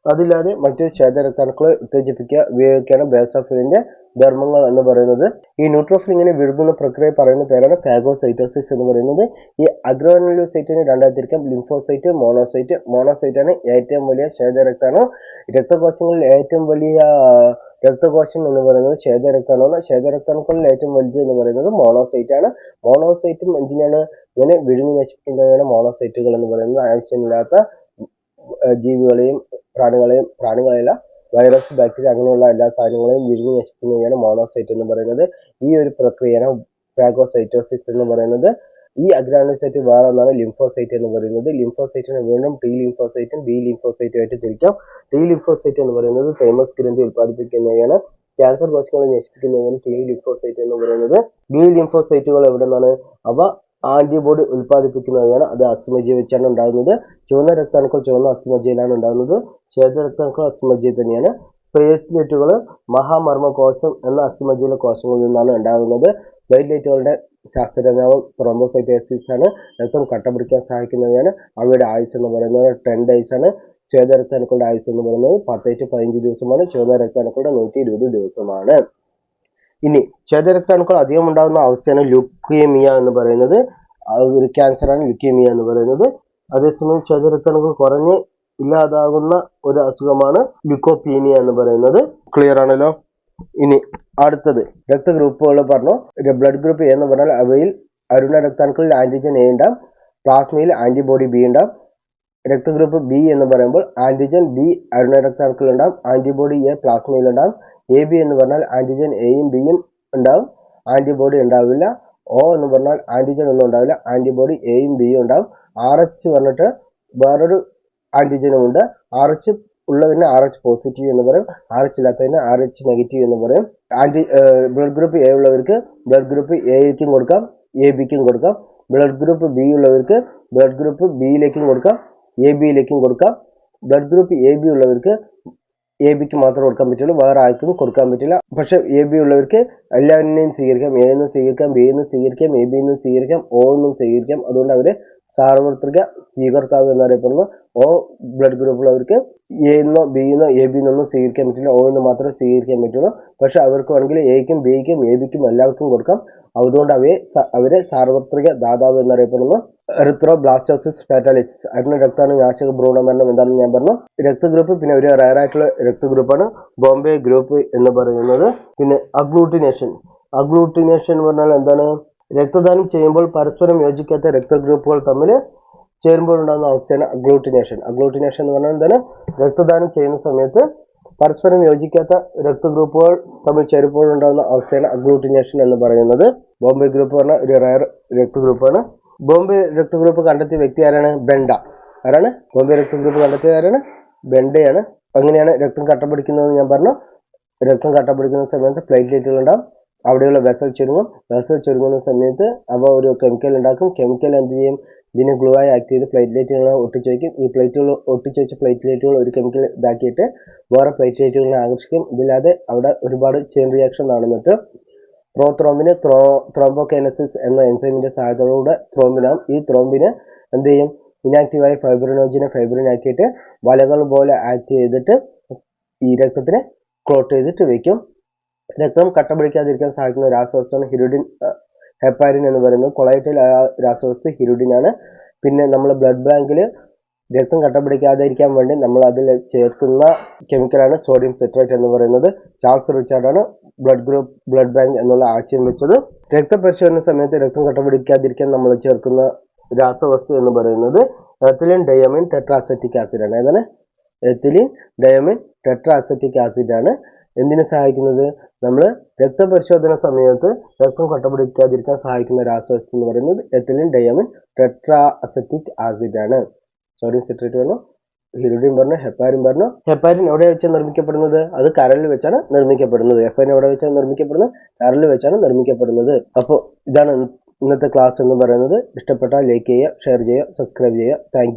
Speaker 1: അതില്ലാതെ മറ്റു ശ്വേതരക്താണുക്കളെ ഉത്തേജിപ്പിക്കുക ഉപയോഗിക്കുകയാണ് ബേസോഫിലിന്റെ ധർമ്മങ്ങൾ എന്ന് പറയുന്നത്. ഈ ന്യൂട്രോഫിൽ ഇങ്ങനെ വിഴുങ്ങുന്ന പ്രക്രിയ പറയുന്ന പേരാണ് ഫാഗോസൈറ്റോസിസ് എന്ന് പറയുന്നത്. ഈ അഗ്രാനുലോസൈറ്റിനെ രണ്ടായി തിരിക്കാം: ലിംഫോസൈറ്റ്, മോണോസൈറ്റ്. മോണോസൈറ്റ് ആണ് ഏറ്റവും വലിയ ശ്വേതരക്താണു. രക്തകോശങ്ങളിൽ ഏറ്റവും വലിയ രക്തകോശം എന്ന് പറയുന്നത് ശ്വേതരക്താണുവാണ്. ശ്വേതരക്താണുക്കളിൽ ഏറ്റവും വലുത് എന്ന് പറയുന്നത് മോണോസൈറ്റ് ആണ്. മോണോസൈറ്റും എന്തിനാണ് ഇങ്ങനെ വിഴുങ്ങി നശിപ്പിക്കുന്നതാണ് മോണോസൈറ്റുകൾ എന്ന് പറയുന്നത്. ആവശ്യമില്ലാത്ത ജീവികളെയും പ്രാണികളെയല്ല, വൈറസ്, ബാക്ടീരിയ അങ്ങനെയുള്ള എല്ലാ സാധനങ്ങളെയും വിഴുങ്ങി നശിപ്പിക്കുന്നതാണ് മോണോസൈറ്റ് എന്ന് പറയുന്നത്. ഈ ഒരു പ്രക്രിയയാണ് ഫാഗോസൈറ്റോസിസ് എന്ന് പറയുന്നത്. ഈ അഗ്രാനുലോസൈറ്റ് വേറെ ഒന്നാണ് ലിംഫോസൈറ്റ് എന്ന് പറയുന്നത്. ലിംഫോസൈറ്റിനെ വീണ്ടും ടി ലിംഫോസൈറ്റും ബി ലിംഫോസൈറ്റും ആയിട്ട് തിരിക്കാം. ടി ലിംഫോസൈറ്റ് എന്ന് പറയുന്നത് തൈമസ് ഗ്രന്ഥി ഉൽപ്പാദിപ്പിക്കുന്നവയാണ്. ക്യാൻസർ കോശങ്ങളെ നശിപ്പിക്കുന്നവയാണ് ടി ലിംഫോസൈറ്റ് എന്ന് പറയുന്നത്. ബി ലിംഫോസൈറ്റുകൾ എവിടെ നിന്നാണ്? അവ ആന്റിബോഡി ഉൽപ്പാദിപ്പിക്കുന്നവയാണ്. അത് അസ്ഥിമജ്ജ വെച്ചാണ് ഉണ്ടാകുന്നത്. ചുവന്ന രക്താണുക്കൾ ചുവന്ന അസ്ഥിമജ്ജയിലാണ് ഉണ്ടാകുന്നത്. ശ്വേതരക്താണുക്കൾ അസ്ഥിമജ്ജയിൽ തന്നെയാണ്. പ്ലേറ്റ്ലെറ്റുകൾ മഹാമർമ്മ കോശം എന്ന അസ്ഥിമജ്ജയിലെ കോശങ്ങളിൽ നിന്നാണ് ഉണ്ടാകുന്നത്. പ്ലേറ്റ്ലെറ്റുകളുടെ ശാസ്ത്രനാമം ത്രോംബോസൈറ്റോസിസ് ആണ്. രക്തം കട്ടപിടിക്കാൻ സഹായിക്കുന്നവയാണ്. അവയുടെ ആയുസ് എന്ന് പറയുന്നത് 10 days ആണ്. ശ്വേതരക്താണുക്കളുടെ ആയുസ് എന്ന് പറയുന്നത് 10 to 15 ദിവസമാണ്. ചുവന്ന രക്താണുക്കളുടെ 120 ദിവസമാണ്. ഇനി ശ്വേതരക്താണുക്കൾ അധികം ഉണ്ടാകുന്ന അവസ്ഥയാണ് ലുക്കീമിയ എന്ന് പറയുന്നത്. ഒരു ക്യാൻസറാണ് ലുക്കീമിയ എന്ന് പറയുന്നത്. അതേസമയം ശ്വേതരക്താണുക്കൾ കുറഞ്ഞ് ഇല്ലാതാകുന്ന ഒരു അസുഖമാണ് ലുക്കോപീനിയ എന്ന് പറയുന്നത്. ക്ലിയർ ആണല്ലോ? ഇനി അടുത്തത് രക്തഗ്രൂപ്പുകൾ പറഞ്ഞു. ബ്ലഡ് ഗ്രൂപ്പ് എ എന്ന് പറഞ്ഞാൽ അവയിൽ അരുണ രക്താണുക്കളിൽ ആന്റിജൻ എ ഉണ്ടാവും, പ്ലാസ്മയിൽ ആന്റിബോഡി ബി ഉണ്ടാവും. രക്തഗ്രൂപ്പ് ബി എന്ന് പറയുമ്പോൾ ആന്റിജൻ ബി അരുണ രക്താണുക്കളിൽ ഉണ്ടാവും, ആന്റിബോഡി എ പ്ലാസ്മയിൽ ഉണ്ടാവും. എ ബി എന്ന് പറഞ്ഞാൽ ആന്റിജൻ എയും ബിയും ഉണ്ടാവും, ആന്റിബോഡി ഉണ്ടാവില്ല. ഒ എന്ന് പറഞ്ഞാൽ ആന്റിജൻ ഒന്നും ഉണ്ടാവില്ല, ആന്റിബോഡി എയും ബിയും ഉണ്ടാവും. ആർ എച്ച് പറഞ്ഞിട്ട് വേറൊരു ആന്റിജനും ഉണ്ട്. ആർ എച്ച് ഉള്ളതിന് ആർ എച്ച് പോസിറ്റീവ് എന്ന് പറയും, ആർ എച്ച് ഇല്ലാത്തതിന് ആർ എച്ച് നെഗറ്റീവ് എന്ന് പറയും. ബ്ലഡ് ഗ്രൂപ്പ് എ ഉള്ളവർക്ക് ബ്ലഡ് ഗ്രൂപ്പ് എക്കും കൊടുക്കാം, എ ബിക്കും കൊടുക്കാം. ബ്ലഡ് ഗ്രൂപ്പ് ബി ഉള്ളവർക്ക് ബ്ലഡ് ഗ്രൂപ്പ് ബിയിലേക്കും കൊടുക്കാം, എ ബിയിലേക്കും കൊടുക്കാം. ബ്ലഡ് ഗ്രൂപ്പ് എ ബി ഉള്ളവർക്ക് എ ബിക്ക് മാത്രമേ കൊടുക്കാൻ പറ്റുള്ളൂ, വേറെ ആർക്കും കൊടുക്കാൻ പറ്റില്ല. പക്ഷെ എ ബി ഉള്ളവർക്ക് എല്ലാവരെയും സ്വീകരിക്കാം, എ എന്നും സ്വീകരിക്കാം, ബി എന്നും സ്വീകരിക്കാം, എ ബി എന്നും സ്വീകരിക്കാം, ഒ എന്നും സ്വീകരിക്കാം. അതുകൊണ്ട് അവര് സാർവത്രിക സ്വീകർത്താവ് എന്നറിയപ്പെടുന്നു. ഒ ബ്ലഡ് ഗ്രൂപ്പുള്ളവർക്ക് എ എന്നോ ബി എന്നോ എ ബി എന്നൊന്നും സ്വീകരിക്കാൻ പറ്റില്ല, ഒ എന്ന് മാത്രമേ സ്വീകരിക്കാൻ പറ്റുള്ളൂ. പക്ഷെ അവർക്ക് വേണമെങ്കിൽ എക്കും ബിക്കും എ ബിക്കും എല്ലാവർക്കും കൊടുക്കാം. അതുകൊണ്ട് അവരെ സാർവത്രിക ദാതാവ് എന്നറിയപ്പെടുന്നു. എറിത്രോബ്ലാസ്റ്റോസിസ് ഫാറ്റാലിസിസ് അരുണ രക്താണു നാശക ഭ്രൂണമരണം എന്താണെന്ന് ഞാൻ പറഞ്ഞു. രക്തഗ്രൂപ്പ് പിന്നെ ഒരു റയർ ആയിട്ടുള്ള രക്തഗ്രൂപ്പാണ് ബോംബെ ഗ്രൂപ്പ് എന്ന് പറയുന്നത്. പിന്നെ അഗ്ലൂട്ടിനേഷൻ എന്ന് പറഞ്ഞാൽ എന്താണ്? രക്തദാനം ചെയ്യുമ്പോൾ പരസ്പരം യോജിക്കാത്ത രക്തഗ്രൂപ്പുകൾ തമ്മിൽ ചേരുമ്പോൾ ഉണ്ടാകുന്ന അവസ്ഥയാണ് അഗ്ലൂട്ടിനേഷൻ എന്ന് പറഞ്ഞാൽ എന്താണ്? രക്തദാനം ചെയ്യുന്ന സമയത്ത് പരസ്പരം യോജിക്കാത്ത രക്തഗ്രൂപ്പുകൾ തമ്മിൽ ചേരുമ്പോൾ ഉണ്ടാകുന്ന അവസ്ഥയാണ് അഗ്ലൂട്ടിനേഷൻ എന്ന് പറയുന്നത്. ബോംബെ ഗ്രൂപ്പ് പറഞ്ഞാൽ ഒരു റയർ രക്തഗ്രൂപ്പാണ്. ബോംബെ രക്തഗ്രൂപ്പ് കണ്ടെത്തിയ വ്യക്തി ആരാണ്? ആരാണ് ബോംബെ രക്തഗ്രൂപ്പ് കണ്ടെത്തിയ ആരാണ്? ബെണ്ടയാണ്. അങ്ങനെയാണ് രക്തം കട്ടപിടിക്കുന്നത് ഞാൻ പറഞ്ഞു. രക്തം കട്ടപിടിക്കുന്ന സമയത്ത് പ്ലേറ്റ്ലെറ്റുകൾ ഉണ്ടാവും, അവിടെയുള്ള വെസൽ ചുരുങ്ങുന്ന സമയത്ത് അവ ഒരു കെമിക്കൽ ഉണ്ടാക്കും. കെമിക്കൽ എന്ത് ചെയ്യും? ഇതിനെ ഗ്ലൂ ആയി ആക്ട് ചെയ്ത് പ്ലേറ്റ്ലെറ്റുകളെ ഒട്ടിച്ചു വയ്ക്കും. ഈ ഒട്ടിച്ചു വെച്ച പ്ലേറ്റ്ലെറ്റുകൾ ഒരു കെമിക്കൽ ഇതാക്കിയിട്ട് വേറെ പ്ലേറ്റ്ലെറ്റുകളെ ആകർഷിക്കും. ഇതില്ലാതെ അവിടെ ഒരുപാട് ചെയിൻ റിയാക്ഷൻ നടന്നിട്ട് പ്രോത്രോംബിന് ത്രോംബോകൈനസിസ് എന്ന എൻസൈമിന്റെ സഹായത്തോടുകൂടെ ത്രോംബിനാവും. ഈ ത്രോംബിന് എന്ത് ചെയ്യും? ഇനാക്റ്റീവായ ഫൈബ്രിൻ ആക്കിയിട്ട് വലകൾ പോലെ ആക്ട് ചെയ്തിട്ട് ഈ രക്തത്തിനെ ക്ലോട്ട് ചെയ്തിട്ട് വെക്കും. രക്തം കട്ട പിടിക്കാതിരിക്കാൻ സഹായിക്കുന്ന രാസവസ്തുവാണ് ഹെപ്പാരിൻ എന്ന് പറയുന്നത്. കൊളൈറ്റൽ രാസവസ്തു ഹിരുഡിൻ ആണ്. പിന്നെ നമ്മൾ ബ്ലഡ് ബാങ്കിൽ രക്തം കട്ട പിടിക്കാതിരിക്കാൻ വേണ്ടി നമ്മൾ അതിൽ ചേർക്കുന്ന കെമിക്കലാണ് സോഡിയം സിട്രേറ്റ് എന്ന് പറയുന്നത്. ചാൾസ് റിച്ചാർഡാണ് ബ്ലഡ് ബാങ്ക് എന്നുള്ള ആശയം വെച്ചത്. രക്തപരിശോധന സമയത്ത് രക്തം കട്ട പിടിക്കാതിരിക്കാൻ നമ്മൾ ചേർക്കുന്ന രാസവസ്തു എന്ന് പറയുന്നത് എത്തിലീൻ ഡയമൈൻ ടെട്രാസെറ്റിക് ആസിഡ് ആണ്. ഏതാണ്? എത്തിലീൻ ഡയമൈൻ ടെട്രാസെറ്റിക് ആസിഡ് ആണ്. എന്തിനു സഹായിക്കുന്നത്? നമ്മൾ രക്തപരിശോധന സമയത്ത് രക്തം കട്ട പിടിക്കാതിരിക്കാൻ സഹായിക്കുന്ന രാസവസ്തു എന്ന് പറയുന്നത് എത്തിലീൻ ഡയമൈൻ ടെട്രാസെറ്റിക് ആസിഡ് ആണ്. സോഡിയം സിട്രേറ്റ് പറഞ്ഞു, ഹിരുഡിൻ പറഞ്ഞു, ഹെപ്പാരിൻ പറഞ്ഞു. ഹെപ്പാരിൻ എവിടെ വെച്ചാണ് നിർമ്മിക്കപ്പെടുന്നത്? അത് കരളിൽ വെച്ചാണ് നിർമ്മിക്കപ്പെടുന്നത്. ഹെപ്പാരിൻ എവിടെ വെച്ചാണ് നിർമ്മിക്കപ്പെടുന്നത്? കരളിൽ വെച്ചാണ് നിർമ്മിക്കപ്പെടുന്നത്. അപ്പോൾ ഇതാണ് ഇന്നത്തെ ക്ലാസ് എന്ന് പറയുന്നത്. ഇഷ്ടപ്പെട്ടാൽ ലൈക്ക് ചെയ്യുക, ഷെയർ ചെയ്യുക, സബ്സ്ക്രൈബ് ചെയ്യുക. താങ്ക്